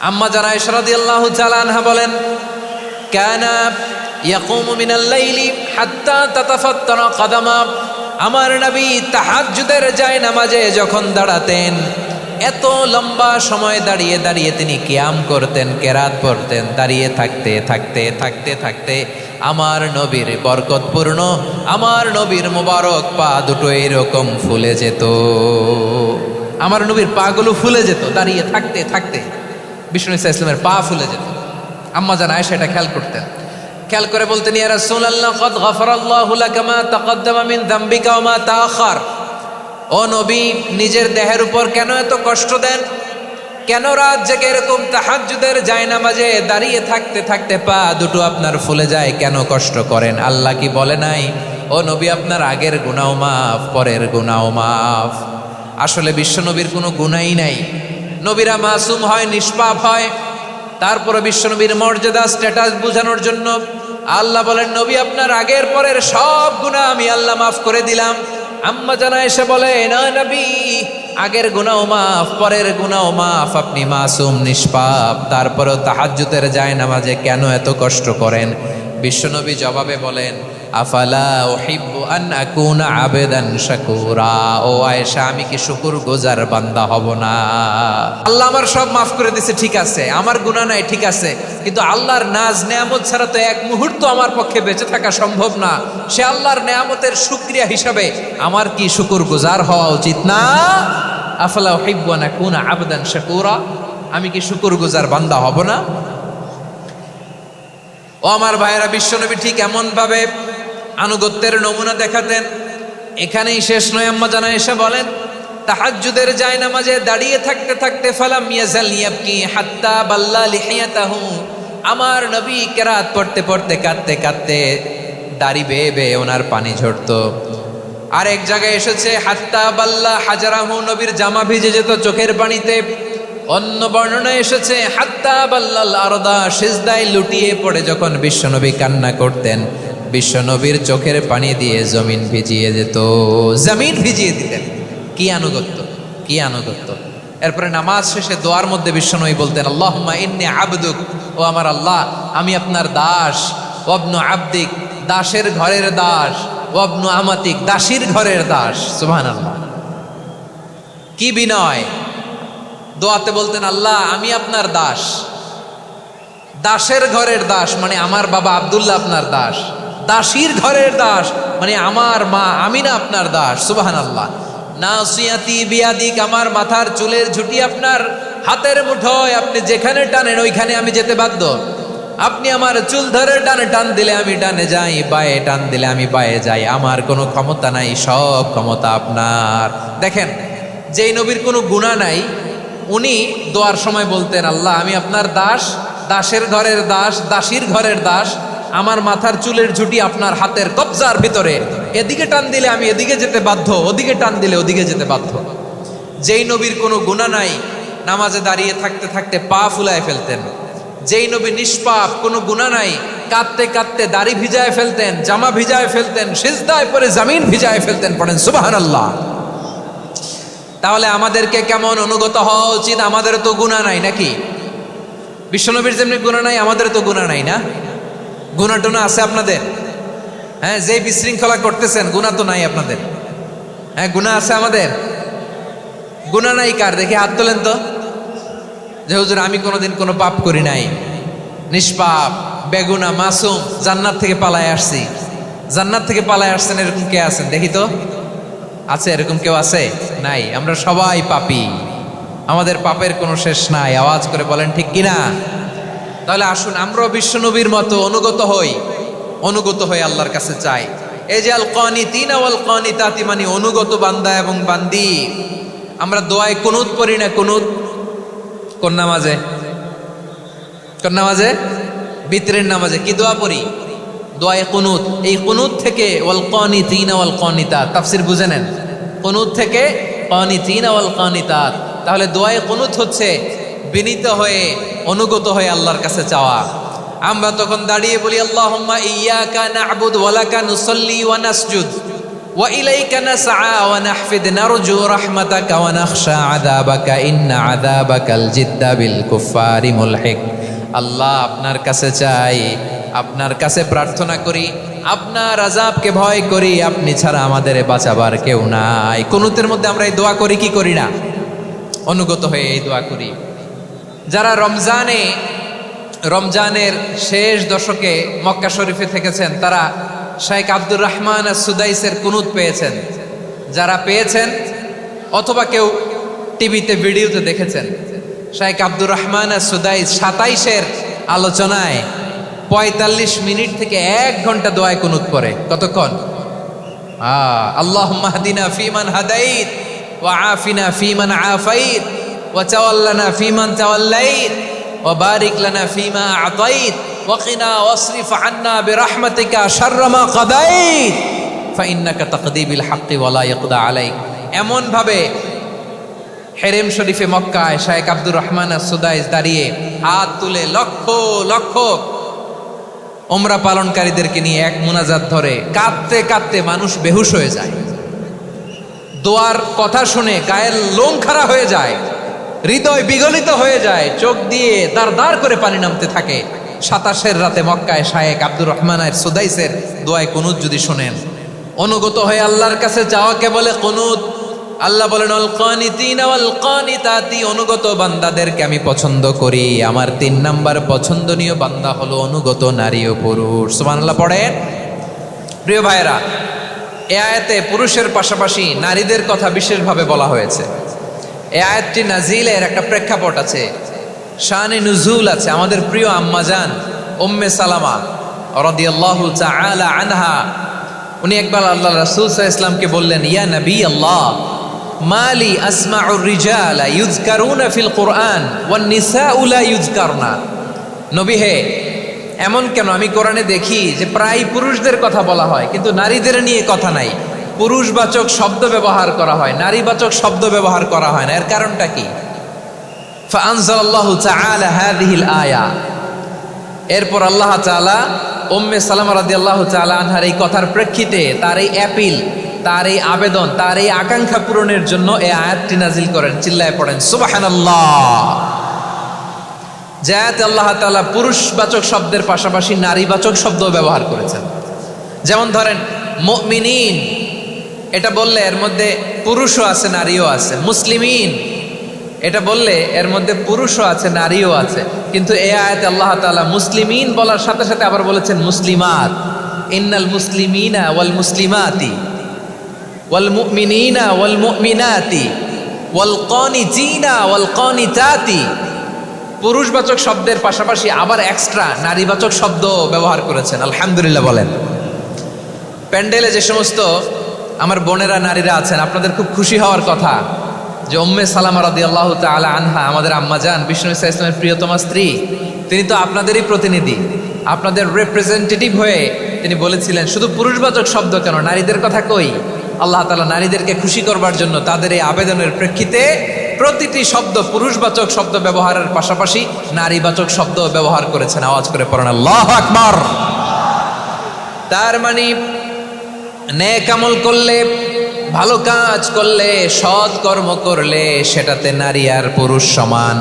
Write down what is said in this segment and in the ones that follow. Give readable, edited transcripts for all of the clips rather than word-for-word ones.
আম্মা জান আয়েশা রাদিয়াল্লাহু তাআলা আনহা বলেন, কানা ইয়াকুমু মিনাল লাইলি হাত্তা তাতাফাত্তারা কদামা। আমার নবী তাহাজ্জুদের জায়নামাজে যখন দাঁড়াতেন, এত লম্বা সময় দাঁড়িয়ে দাঁড়িয়ে তিনি কিয়াম করতেন, কেরাত পড়তেন। দাঁড়িয়ে থাকতে থাকতে থাকতে থাকতে আমার নবীর বরকতপূর্ণ, আমার নবীর মোবারক পা দুটো এরকম ফুলে যেত। আমার নবীর পাগুলো ফুলে যেত দাঁড়িয়ে থাকতে থাকতে। বিষ্ণু ইসা ইসলামের পা ফুলে যেত। আম্মা জান আয়েশা এটা খেয়াল করতেন। খেয়াল করে বলতেন, ইয়া রাসূলুল্লাহ কদ গফারাল্লাহু লাকা মা তাকদ্দামা মিন যামবিকা ওয়া মা তাআখার। ও নবী, নিজের দেহের উপর কেন এত কষ্ট দেন? কেন রাত জেগে এরকম তাহাজ্জুদের জায়নামাজে দাঁড়িয়ে থাকতে থাকতে পা দুটো আপনার ফুলে যায়? কেন কষ্ট করেন? আল্লাহ কি বলে নাই, ও নবী আপনার আগের গুনাহ মাফ, পরের গুনাহ মাফ? আসলে বিশ্বনবীর কোনো গুনাহই নাই। নবীরা মাসুম হয়, নিষ্পাপ হয়। তারপরে বিশ্বনবীর মর্যাদা, স্ট্যাটাস বোঝানোর জন্য আল্লাহ বলেন, নবী আপনার আগের পরের সব গুনাহ আমি আল্লাহ মাফ করে দিলাম। আম্মা জান আয়েশা বলে, না নবী, আগের গুনাহ মাফ, পরের গুনাহ মাফ, আপনি মাসুম, নিষ্পাপ, তারপরেও তাহাজ্জুদের জায়নামাজে কেন এত কষ্ট করেন? বিশ্বনবী জবাবে বলেন, আফালা উহিব্বু আন আকুনা আবেদান শাকুরা। ও আয়েশা, আমি কি শুকরগুজার বান্দা হব না? আল্লাহ আমার সব মাফ করে দিয়েছে, ঠিক আছে, আমার গুনাহ নাই, ঠিক আছে, কিন্তু আল্লাহর নাজ নেয়ামত ছাড়া তো এক মুহূর্ত আমার পক্ষে বেঁচে থাকা সম্ভব না। সে আল্লাহর নেয়ামতের শুকরিয়া হিসাবে আমার কি শুকরগুজার হওয়া উচিত না? আফালা উহিব্বু আন আকুনা আবেদান শাকুরা। আমি কি শুকরগুজার বান্দা হব না? ও আমার ভাইয়েরা, বিশ্বনবী ঠিক এমন ভাবে আনুগত্যের নমুনা দেখাতেন। এখানেই শেষ নয়। আম্মা জান আয়েশা বলেন, তাহাজ্জুদের জায়নামাজে দাঁড়িয়ে থাকতে থাকতে ফালাম ইয়াজাল ইয়াবকি হাত্তা বাল্লা লিহিয়াতাহু। আমার নবী কেরাত পড়তে পড়তে কাঁদতে কাঁদতে দাড়ি বেয়ে বেয়ে ওনার পানি ঝরতো। আর এক জায়গায় এসেছে হাত্তা বাল্লা হাজারাহু, নবীর জামা ভিজে যেত চোখের পানিতে। অন্য বর্ণনা এসেছে হাত্তা বাল্লাল আরদা, সিজদায় লুটিয়ে পড়ে যখন বিশ্বনবী কান্না করতেন, বিশ্বনবীর চোখের পানি দিয়ে জমিন ভিজিয়ে যেত, জমিন ভিজিয়ে দিতেন। কি আনুগত্য, কি আনুগত্য! এরপরে নামাজ শেষে দোয়ার মধ্যে বিশ্বনবী বলতেন, আল্লাহুম্মা ইন্নী আবদুক, ও আমার আল্লাহ, আমি আপনার দাস। ওয়াবনু আবদিক, দাসের ঘরের দাস। ওয়াবনু আমাতিক, দাসীর ঘরের দাস। সুবহানাল্লাহ, কি বিনয়! দোয়াতে বলতেন, আল্লাহ আমি আপনার দাস। দাসের ঘরের দাস মানে আমার বাবা আব্দুল্লাহ আপনার দাস। দাসীর ঘরের দাস মানে আমার মা আমিনা আপনার দাস। সুবহানাল্লাহ। নাসিয়াতি বিয়াদিক, আমার মাথার চুলের ঝুঁটি আপনার হাতের মুঠোয়, আপনি যেখানে টানেন ওইখানে আমি যেতে বাধ্য। আপনি আমার চুল ধরে ডানে টান দিলে আমি ডানে যাই, বায়ে টান দিলে আমি বায়ে যাই। আমার কোনো ক্ষমতা নাই, সব ক্ষমতা আপনার। দেখেন, যেই নবীর কোনো গুনাহ নাই, উনি দোয়ার সময় বলতেন, আল্লাহ আমি আপনার দাস, দাসের ঘরের দাস, দাসীর ঘরের দাস। আমার মাথার চুলের ঝুঁটি আপনার হাতের কবজার ভিতরে, এদিকে টান দিলে আমি এদিকে যেতে বাধ্য, ওদিকে টান দিলে ওদিকে যেতে বাধ্য। যেই নবীর কোনো গুনাহ নাই, নামাজে দাঁড়িয়ে থাকতে থাকতে পা ফুলায় ফেলতেন। যেই নবী নিষ্পাপ, কোনো গুনাহ নাই, কাঁদতে কাঁদতে দাড়ি ভিজায় ফেলতেন, জামা ভিজায় ফেলতেন, সিজদায় পরে জমিন ভিজায় ফেলতেন। পড়েন সুবহানাল্লাহ। তাহলে আমাদেরকে কেমন অনুগত হওয়া উচিত? আমাদের তো গুনাহ নাই নাকি? বিশ্বনবীর যেমনি গুনাহ নাই, আমাদের তো গুনাহ নাই না? গুনাহ টুনা আছে আপনাদের? হ্যাঁ, যে বিশৃঙ্খলা করতেছেন, গুনাহ তো নাই আপনাদের? হ্যাঁ, গুনাহ আছে আমাদের? গুনাহ নাই কার? দেখে হাত তোলেন তো, যে হুজুর আমি কোনোদিন কোনো পাপ করি নাই, নিষ্পাপ, বেগুনা, মাসুম, জান্নাত থেকে পালায় আসছি। জান্নাত থেকে পালায় আসছেন, এরকম কে আছেন দেখি তো? আছে এরকম কেউ? আছে? নাই। আমরা সবাই পাপী, আমাদের পাপের কোনো শেষ নাই। আওয়াজ করে বলেন ঠিক কিনা? তাহলে আসুন আমরাও বিশ্বনবীর মতো অনুগত হই, অনুগত হয়ে আল্লাহর কাছে চাই। এই যে আল কানিতিনা ওয়াল কানিতাতি, মানে অনুগত বান্দা এবং বান্দি। আমরা দোয়ায় কুনুত পড়ি না? কুনুত কোন নামাজে? কোন নামাজে? বিতরের নামাজে কি দোয়া পড়ি? দোয়ায়ে কুনুত। এই কুনুত থেকে ওয়াল কানিতিনা ওয়াল কানিতাত, তাফসীর বুঝে নেন। কুনুত থেকে কানিতিনা ওয়াল কানিতাত। তাহলে দোয়ায়ে কুনুত হচ্ছে বিনীত হয়ে, অনুগত হয়ে আল্লাহর কাছে চাওয়া। আমরা তখন দাঁড়িয়ে বলি, আল্লাহুম্মা ইয়্যাকা না'বুদু ওয়া লাকা নুসাল্লি ওয়া নাসজুদ। ওয়া ইলাইকা নাসআ ওয়া নাহফিদ নারজু রাহমাতাকা ওয়া নাখশা আযাবাকা ইন্না আযাবাকাল জিদ্দা বিল কুফফারি মুলহিক। আল্লাহ, আপনার কাছে চাই, আপনার কাছে প্রার্থনা করি, আপনার আযাবকে ভয় করি, আপনি ছাড়া আমাদের বাঁচাবার কেউ নাই। কুনুতের মধ্যে আমরা এই দোয়া করি কি করি না? অনুগত হয়ে এই দোয়া করি। যারা রমজানের শেষ দশকে মক্কা শরীফে থেকেছেন তারা শাইখ আব্দুর রহমান সুদাইসের কুনুত পেয়েছেন। যারা পেয়েছেন অথবা কেউ টিভিতে ভিডিওতে দেখেছেন, শাইখ আব্দুর রহমান সুদাইস 27-এর আলোচনায় 45 মিনিট থেকে 1 ঘন্টা দোয়ায় কুনুত পড়ে। কতক্ষণ? আল্লাহুম্মা হদিনা ফিমান হাদাইত ওয়া আফিনা ফিমান আফাইত ওয়া তাওয়াল্লানা ফিমান তাওয়াল্লাইত ওয়া বারিক লানা ফিমা আতাইত ওয়া কিনা ওয়াসরিফ আন্না বিরহমাতিকা শাররা মা কাদাইত ফাইন্নাকা তাকদি বিল হাক্কি ওয়া লা ইয়াকদা আলাইক। এমন ভাবে হেরেম শরীফে মক্কায় শাইখ আব্দুর রহমান সুদাইস দাঁড়িয়ে হাত তুলে লক্ষ লক্ষ উমরা পালনকারীদেরকে নিয়ে এক মুনাজাত ধরে কাঁদতে কাঁদতে মানুষ বেহুশ হয়ে যায়। দোয়ার কথা শুনে গায়ের লোম খাড়া হয়ে যায়, হৃদয় বিগলিত হয়ে যায়, চোখ দিয়ে দাঁড় দাঁড় করে পানি নামতে থাকে। 27-এর রাতে মক্কায় শাইখ আব্দুর রহমান সুদাইসের দোয়ায় কুনুত যদি শোনেন, অনুগত হয়ে আল্লাহর কাছে যাওয়াকে বলে কুনুত। আল্লাহ বলেন আল কানিতিনা ওয়াল কানিতাতি, অনুগত বান্দাদেরকে আমি পছন্দ করি। আমার 3 নাম্বার পছন্দনীয় বান্দা হলো অনুগত নারী ও পুরুষ। সুবহানাল্লাহ পড়েন। প্রিয় ভাইরা, এই আয়াতে পুরুষের পাশাপাশি নারীদের কথা বিশেষভাবে বলা হয়েছে। এই আয়াতটি নাজিলের একটা প্রেক্ষাপট আছে, শানে নুজুল আছে। আমাদের প্রিয় আম্মাজান উম্মে সালামা রাদিয়াল্লাহু তাআলা আনহা, উনি একবার আল্লাহ রাসূল সাল্লাল্লাহু আলাইহি ওয়াসাল্লামকে বললেন, ইয়া নবী আল্লাহ, মালি আসমাউর রিজালা ইউযকারুনা ফিল কুরআন ওয়ান নিসাউ লা ইউযকারনা। নবী হে, এমন কেন আমি কোরআনে দেখি যে প্রায় পুরুষদের কথা বলা হয় কিন্তু নারীদের নিয়ে কথা নাই। পুরুষবাচক শব্দ ব্যবহার করা হয়, নারীবাচক শব্দ ব্যবহার করা হয় না। এর কারণটা কি? ফাআনজালাল্লাহু তাআলা হাযিহিল আয়া। এরপর আল্লাহ তাআলা উম্মে সালামা রাদিয়াল্লাহু তাআলা আনহার এই কথার প্রেক্ষিতে, তার এই অ্যাপিল, তার এই আবেদন, তার এই আকাঙ্ক্ষা পূরণের জন্য এই আয়াতটি নাজিল করেন। চিল্লায় পড়েন সুবহানাল্লাহ। যাতে আল্লাহ তাআলা পুরুষবাচক শব্দের পাশাপাশি নারীবাচক শব্দ ব্যবহার করেছেন। যেমন ধরেন মুমিনিন, এটা বললে এর মধ্যে পুরুষও আছে নারীও আছে। মুসলিমিন, এটা বললে এর মধ্যে পুরুষও আছে নারীও আছে। কিন্তু এই আয়াতে আল্লাহ তাআলা মুসলিমিন বলার সাথে সাথে আবার বলেছেন মুসলিমাত। ইন্নাল মুসলিমিনা ওয়াল মুসলিমাতি ওয়াল মুমিনিনা ওয়াল মুমিনাতি ওয়াল কানিতিনা ওয়াল কানিতাতি। পুরুষবাচক শব্দের পাশাপাশি আবার এক্সট্রা নারীবাচক শব্দ ব্যবহার করেছেন। আলহামদুলিল্লাহ বলেন। প্যান্ডেলে যে সমস্ত আমার বোনেরা নারীরা আছেন, আপনাদের খুব খুশি হওয়ার কথা যে উম্মে সালামা রাদিয়াল্লাহু তাআলা আনহা, আমাদের আম্মাজান বিষ্ণু ইসা ইসলামের প্রিয়তমা স্ত্রী, তিনি তো আপনাদেরই প্রতিনিধি, আপনাদের রিপ্রেজেন্টেটিভ হয়ে তিনি বলেছিলেন শুধু পুরুষবাচক শব্দ কেন, নারীদের কথা কই। আল্লাহ তাআলা নারীদেরকে খুশি করবার জন্য তাদের এই আবেদনের প্রেক্ষিতে প্রতিটি শব্দ পুরুষবাচক শব্দ ব্যবহারের পাশাপাশি নারীবাচক শব্দ ব্যবহার করেছেন। আওয়াজ করে পড়েন আল্লাহু আকবার। তার মানে নেক আমল করলে, ভালো কাজ করলে, সৎ কর্ম করলে সেটাতে নারী আর পুরুষ সমান।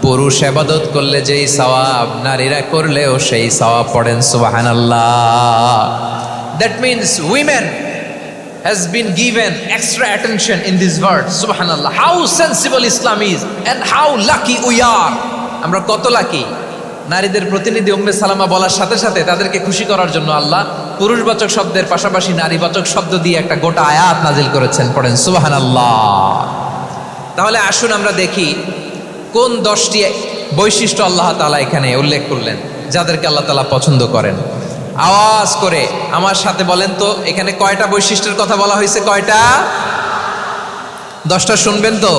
পুরুষ ইবাদত করলে যেই সওয়াব, নারীরা করলেও সেই সওয়াব। পড়েন সুবহানাল্লাহ। That means women has been given extra attention in this word. Subhanallah, how sensible Islam is and how lucky we are. আমরা কত লাকি। নারীদের প্রতিনিধি উম্মে সালামা বলার সাথে সাথে তাদেরকে খুশি করার জন্য আল্লাহ পুরুষবাচক শব্দের পাশাপাশি নারীবাচক শব্দ দিয়ে একটা গোটা আয়াত নাজিল করেছেন। পড়েন সুবহানাল্লাহ। তাহলে আসুন আমরা দেখি কোন 10টি বৈশিষ্ট্য আল্লাহ তাআলা এখানে উল্লেখ করলেন যাদেরকে আল্লাহ তাআলা পছন্দ করেন। আওয়াজ করে আমার সাথে বলেন তো, এখানে কয়টা বৈশিষ্ট্যের কথা বলা হয়েছে? কয়টা? 10টা শুনবেন তো?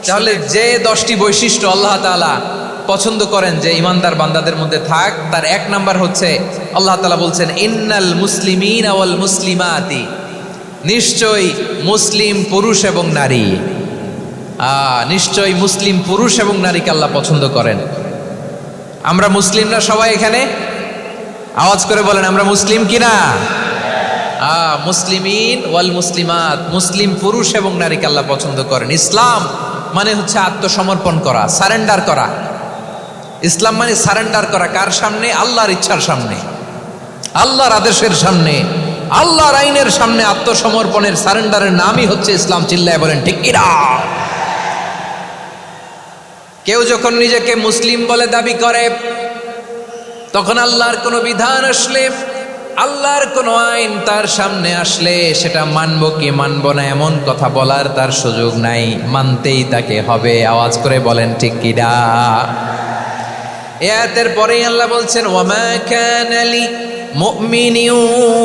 তাহলে যে 10টি বৈশিষ্ট্য আল্লাহ তাআলা পছন্দ করেন যে ইমানদার বান্দাদের মধ্যে থাক, তার 1 নাম্বার হচ্ছে আল্লাহ তাআলা বলছেন ইন্নাল মুসলিমিনা ওয়াল মুসলিমাতি, নিশ্চয়ই মুসলিম পুরুষ এবং নারী। নিশ্চয়ই মুসলিম পুরুষ এবং নারীকে আল্লাহ পছন্দ করেন। আমরা মুসলিমরা সবাই এখানে? আওয়াজ করে বলেন আমরা মুসলিম কিনা? মুসলিমিন ওয়াল মুসলিমাত, মুসলিম পুরুষ এবং নারীকে আল্লাহ পছন্দ করেন। ইসলাম মানে হচ্ছে আত্মসমর্পণ করা, সারেন্ডার করা। ইসলাম মানে সারেন্ডার করা কার সামনে? আল্লাহর ইচ্ছার সামনে, আল্লাহর আদেশের সামনে, আল্লাহর আইনের সামনে আত্মসমর্পণের সারেন্ডারের নামই হচ্ছে ইসলাম। চিল্লায় বলেন ঠিক কিনা? কেউ যখন নিজেকে মুসলিম বলে দাবি করে, তখন আল্লাহর কোনো বিধান আসলে, আল্লাহর কোনো আইন তার সামনে আসলে সেটা মানবো কি মানবো না এমন কথা বলার তার সুযোগ নাই, মানতেই তাকে হবে। আওয়াজ করে বলেন ঠিক কিনা? এই আয়াতের পরেই আল্লাহ বলছেন, ওয়ামা কানা লি মুমিনিন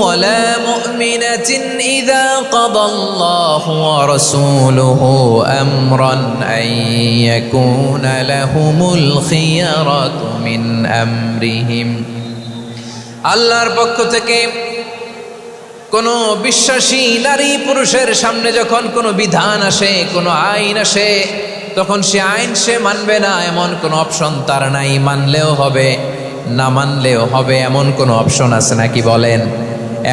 ওয়ালা মুমিনাতিন ইযা কাদাল্লাহু ওয়া রাসূলুহু আমরান আন ইয়াকুনা লাহুমুল খিয়ারাতু মিন আমরিহিম। আল্লাহর পক্ষ থেকে কোনো বিশ্বাসী নারী পুরুষের সামনে যখন কোনো বিধান আসে, কোনো আইন আসে, তখন সে আইন সে মানবে না এমন কোনো অপশন তার নাই। মানলেও হবে, না মানলেও হবে, এমন কোনো অপশন আছে নাকি বলেন?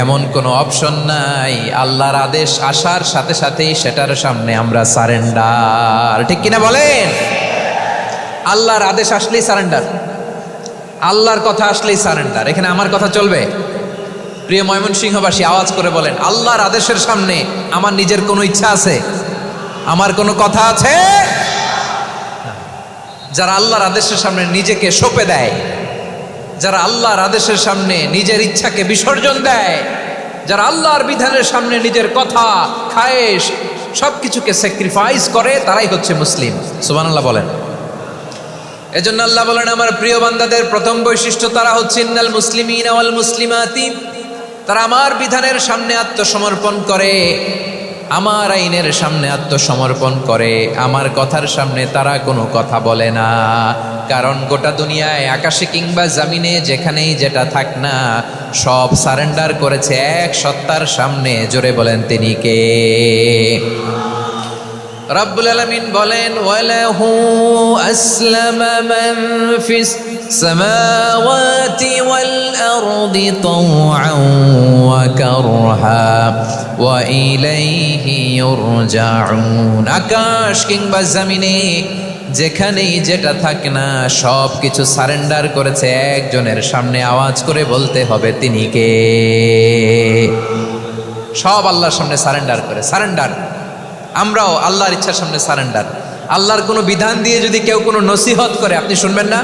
এমন কোনো অপশন নাই। আল্লাহর আদেশ আসার সাথে সাথেই সেটার সামনে আমরা সারেন্ডার। ঠিক কিনা বলেন? আল্লাহর আদেশ আসলেই সারেন্ডার, আল্লাহর কথা আসলেই সারেন্ডার। এখানে আমার কথা চলবে? প্রিয় ময়মনসিংহবাসী, আওয়াজ করে বলেন, আল্লাহর আদেশের সামনে আমার নিজের কোনো ইচ্ছা আছে? আমার কোনো কথা আছে? যারা আল্লাহর আদেশের সামনে নিজেকে সঁপে দেয়, যারা আল্লাহর আদেশের সামনে নিজের ইচ্ছাকে বিসর্জন দেয়, যারা আল্লাহর বিধানের সামনে নিজের কথা, খায়েশ সবকিছুকে স্যাক্রিফাইস করে, তারাই হচ্ছে মুসলিম। সুবহানাল্লাহ বলেন। এজন্য আল্লাহ বলেন, আমার প্রিয় বান্দাদের প্রথম বৈশিষ্ট্য তারা হচ্ছে ইন্নাল মুসলিমিনা ওয়াল মুসলিমাতি, তারা আমার বিধানের সামনে আত্মসমর্পণ করে, আমার আইনের সামনে আত্মসমর্পণ করে, আমার কথার সামনে তারা কোনো কথা বলে না। কারণ গোটা দুনিয়ায় আকাশে কিংবা জামিনে যেখানেই যেটা থাক না, সব সারেন্ডার করেছে এক সত্তার সামনে। জোরে বলেন তিনি কে? রব্বুল আলামিন বলেন, ওয়ালাহু আসলামা মান ফিস সামাওয়াতি ওয়াল আরদি তাওআন ওয়া কারহা ওয়া ইলাইহি ইউরজাউন। আকাশ কিংবা জমিনে যেখানেই যেটা থাকে না, সব কিছু সারেন্ডার করেছে একজনের সামনে। আওয়াজ করে বলতে হবে তিনি কে? সব আল্লাহর সামনে সারেন্ডার করে। সারেন্ডার। আমরাও আল্লাহর ইচ্ছার সামনে সারেন্ডার। আল্লাহর কোনো বিধান দিয়ে যদি কেউ কোনো নসিহত করে, আপনি শুনবেন না?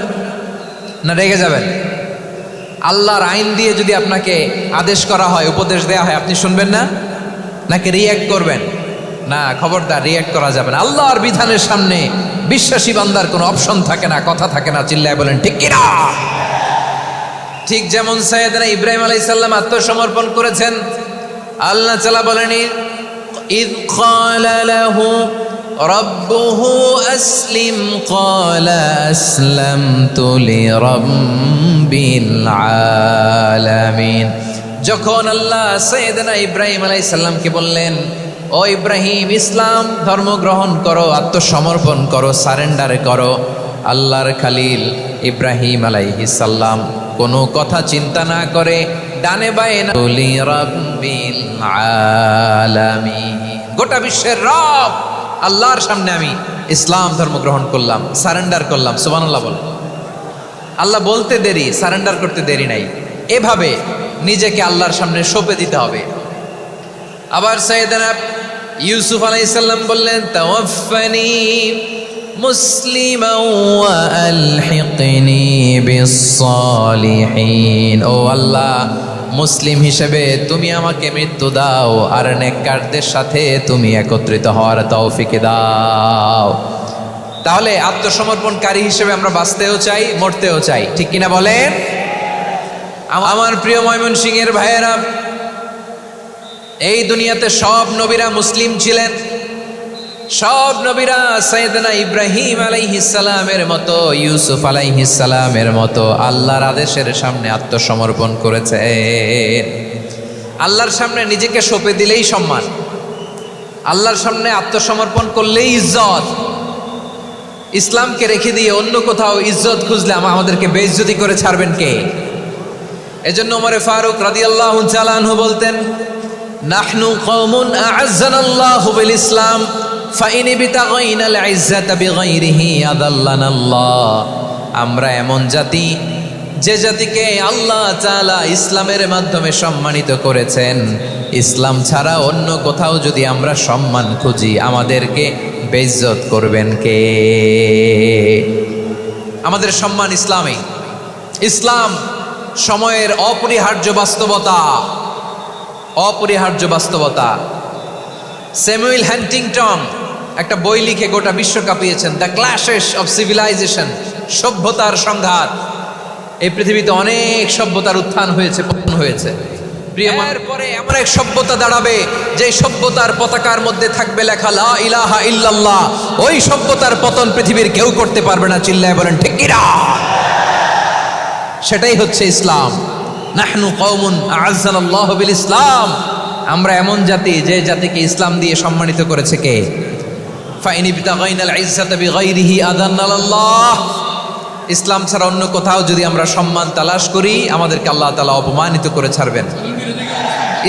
না রেগে যাবেন? আল্লাহর আইন দিয়ে যদি আপনাকে আদেশ করা হয়, উপদেশ দেওয়া হয়, আপনি শুনবেন না? নাকি রিয়্যাক্ট করবেন? না, খবরদার, রিয়্যাক্ট করা যাবে না। আল্লাহর বিধানের সামনে বিশ্বাসী বান্দার কোনো অপশন থাকে না, কথা থাকে না। চিল্লায় বলেন ঠিক কিনা? ঠিক যেমন সাইয়েদনা ইব্রাহিম আলাইহিস সালাম আত্মসমর্পণ করেছেন। আল্লাহ তাআলা বলেন, إذ قال له ربه أسلم قال أسلمت لرب العالمين। যখন আল্লাহ সাইয়েদনা ইব্রাহিম আলাইহিস সালামকে বললেন, ও ইব্রাহিম, ইসলাম ধর্ম গ্রহণ করো, আত্মসমর্পণ করো, সারেন্ডার করো, আল্লাহর খালিল ইব্রাহিম আলাইহিস সালাম কোনো কথা চিন্তা না করে ডানে বায়ে না, রাব্বিল আলামিন, গোটা বিশ্বের রব আল্লাহর সামনে আমি ইসলাম ধর্ম গ্রহণ করলাম, সারেন্ডার করলাম। সুবহানাল্লাহ বল। আল্লাহ বলতে দেরি, সারেন্ডার করতে দেরি নাই। এভাবে নিজেকে আল্লাহর সামনে সঁপে দিতে হবে। আবার সাইয়েদনা ইউসুফ আলাইহিস সালাম বললেন, তাওয়াফফানি মুসলিমান ওয়া আলহিকনি বিস-সালিহিন। ও আল্লাহ, মুসলিম হিসেবে তুমি আমাকে মৃত্যু দাও, আর নেককারদের সাথে তুমি একত্রিত হওয়ার তৌফিক দাও। তাহলে আত্মসমর্পণকারী হিসেবে আমরা বাঁচতেও চাই, মরতেও চাই। ঠিক কিনা বলেন? আমার প্রিয় ময়মনসিংহের ভাইয়েরা, এই দুনিয়াতে সব নবীরা মুসলিম ছিলেন। সব নবীরা সাইয়েদনা ইব্রাহিম আলাইহিস সালামের মতো, ইউসুফ আলাইহিস সালামের মতো আল্লাহর আদেশের সামনে আত্মসমর্পণ করেছে। আল্লাহর সামনে নিজেকে সঁপে দিলেই সম্মান, আল্লাহর সামনে আত্মসমর্পণ করলেই ইজ্জত। ইসলামকে রেখে দিয়ে অন্য কোথাও ইজ্জত খুঁজলে আমাদেরকে বেইজ্জতি করে ছাড়বেন কে? এজন্য ওমর ফারুক রাদিয়াল্লাহু তাআলা আনহু বলতেন, নাহনু কওমুন আ'আজ্জানাল্লাহু বিল ইসলাম ফাইন বিতাগাইনাল ইজ্জাতা বিগাইরিহি আদাল্লানাল্লাহ। আমরা এমন জাতি যে জাতিকে আল্লাহ তাআলা ইসলামের মাধ্যমে সম্মানিত করেছেন। ইসলাম ছাড়া অন্য কোথাও যদি আমরা সম্মান খুঁজি, আমাদেরকে বেইজ্জত করবেন কে? আমাদের সম্মান ইসলামে। ইসলাম সময়ের অপরিহার্য বাস্তবতা, অপরিহার্য বাস্তবতা। স্যামুয়েল হ্যান্টিংটন একটা বই লিখে গোটা বিশ্ব কাঁপিয়েছেন, দ্য ক্ল্যাশেস অফ সিভিলাইজেশন, সভ্যতার সংঘাত। এই পৃথিবীতে অনেক সভ্যতার উত্থান হয়েছে, পতন হয়েছে। এরপরে এমন এক সভ্যতা দাঁড়াবে যে সভ্যতার পতাকার মধ্যে থাকবে লেখা লা ইলাহা ইল্লাল্লাহ। ওই সভ্যতার পতন পৃথিবীর কেউ করতে পারবে না। চিল্লায় বলেন ঠিক কিনা? সেটাই হচ্ছে ইসলাম। নাহনু কওমুন আ'আজ্জানাল্লাহু বিল ইসলাম। আমরা এমন জাতি যে জাতিকে ইসলাম দিয়ে সম্মানিত করেছে কে? ফাইন ইবতাগাইনাল ইজ্জাতা বিগাইরিহি আদান্নাল্লাহ। ইসলাম ছাড়া অন্য কোথাও যদি আমরা সম্মান তালাশ করি, আমাদেরকে আল্লাহ তাআলা অপমানিত করে ছাড়বেন।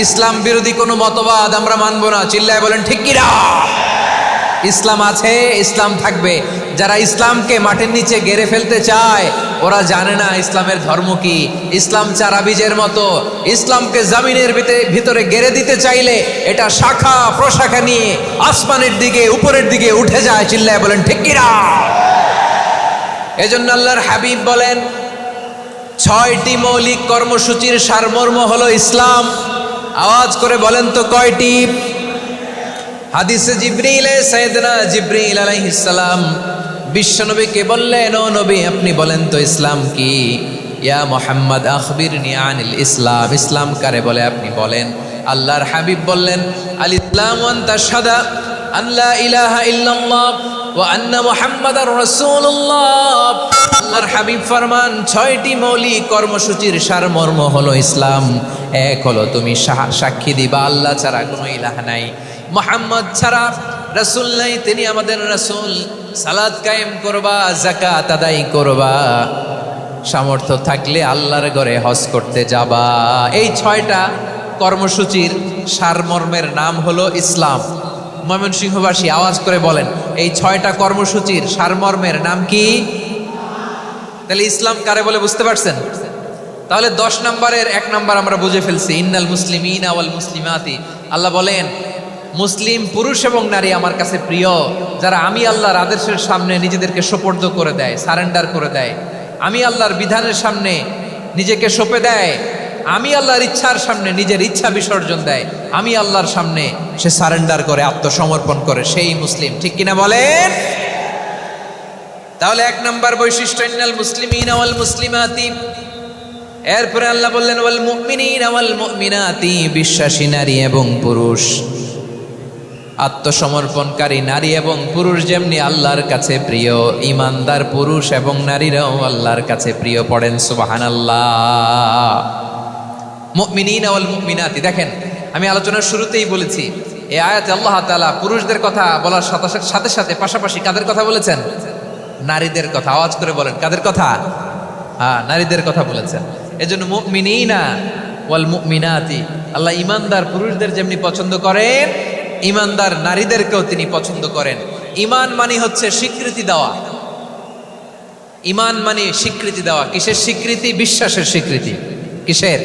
ইসলাম বিরোধী কোনো মতবাদ আমরা মানব না। চিল্লায় বলেন ঠিক কিনা? ইসলাম আছে, ইসলাম থাকবে। যারা ইসলামকে মাটির নিচে গেড়ে ফেলতে চায়, ওরা জানে না ইসলামের ধর্ম কি। ইসলাম চারা বীজের মতো। ইসলামকে জমিনের ভিতরে গেড়ে দিতে চাইলে এটা শাখা প্রশাখা নিয়ে আসমানের দিকে, উপরের দিকে উঠে যায়। চিল্লায় বলেন ঠিক কিনা? এজন্য আল্লাহর হাবিব বলেন, 6টি মৌলিক কর্মসূচির সারমর্ম হলো ইসলাম। আওয়াজ করে বলেন তো কয়টি? হাদিসে জিবরিল, সাইয়েদনা জিবরিল আলাইহিস সালাম বিশ্বনবীকে বললেন, ও নবী আপনি বলেন তো ইসলাম কি? ইয়া মুহাম্মদ আখবিরনি আনিল ইসলাম। ইসলাম কারে বলে আপনি বলেন। আল্লাহর হাবিব বললেন, আল ইসলামু আন তাশহাদা আন লা ইলাহা ইল্লাল্লাহ ওয়া আন্না মুহাম্মাদার রাসূলুল্লাহ। আল্লাহর হাবিব ফরমান, 6টি মৌলিক কর্মসূচির সারমর্ম হলো ইসলাম। এক হলো তুমি সাক্ষী দিবা আল্লাহ ছাড়া কোনো ইলাহ নাই, মুহাম্মদ ছাড়া রাসূল নাই, তিনি আমাদের রাসূল। সালাত কায়েম করবা, যাকাত আদায় করবা, সামর্থ্য থাকলে আল্লাহর ঘরে হজ করতে যাবা। এই 6টা কর্মসূচির সারমর্মের নাম হলো ইসলাম। ময়মনসিংহবাসী আওয়াজ করে বলেন, এই 6টা কর্মসূচির সারমর্মের নাম কি? তাহলে ইসলাম কারে বলে বুঝতে পারছেন? তাহলে 10 নম্বরের 1 নম্বর আমরা বুঝে ফেলছি। ইন্নাল মুসলিমিনা ওয়াল মুসলিমাতি। আল্লাহ বলেন, মুসলিম পুরুষ এবং নারী আমার কাছে প্রিয়, যারা আমি আল্লাহর আদেশের সামনে নিজেদেরকে সোপর্দ করে দেয়, সারেন্ডার করে দেয়। আমি আল্লাহর বিধানের সামনে নিজেকে সঁপে দেয়। আমি আল্লাহর ইচ্ছার সামনে নিজের ইচ্ছা বিসর্জন দেয়। আমি আল্লাহর সামনে সে সারেন্ডার করে, আত্মসমর্পণ করে, সেই মুসলিম। ঠিক কিনা বলেন? তাহলে 1 নম্বর বৈশিষ্ট্য ইন্নাল মুসলিমিনা ওয়াল মুসলিমাতি। এরপরে আল্লাহ বললেন ওয়াল মুমিনিনা ওয়াল মুমিনাতি। বিশ্বাসী নারী এবং পুরুষ, আত্মসমর্পণকারী নারী এবং পুরুষ যেমনি আল্লাহর কাছে প্রিয়, ইমানদার পুরুষ এবং নারীরাও আল্লাহর কাছে প্রিয়। পড়েন সুবহানাল্লাহ। মুমিনিনা ওয়াল মুমিনাতি। দেখেন, আমি আলোচনার শুরুতেই বলেছি, এই আয়াতে আল্লাহ তাআলা পুরুষদের কথা বলার সাথে সাথে পাশাপাশি কাদের কথা বলেছেন? নারীদের কথা। আওয়াজ করে বলেন, কাদের কথা? নারীদের কথা বলেছেন। এজন্য মুমিনিনা ওয়াল মুমিনাতি। আল্লাহ ইমানদার পুরুষদের যেমনি পছন্দ করেন, ইমানদার নারীদেরকেও তিনি পছন্দ করেন। ঈমান মানে হচ্ছে স্বীকৃতি দেওয়া। ঈমান মানে স্বীকৃতি দেওয়া। কিসের স্বীকৃতি? বিশ্বাসের স্বীকৃতি। কিসের?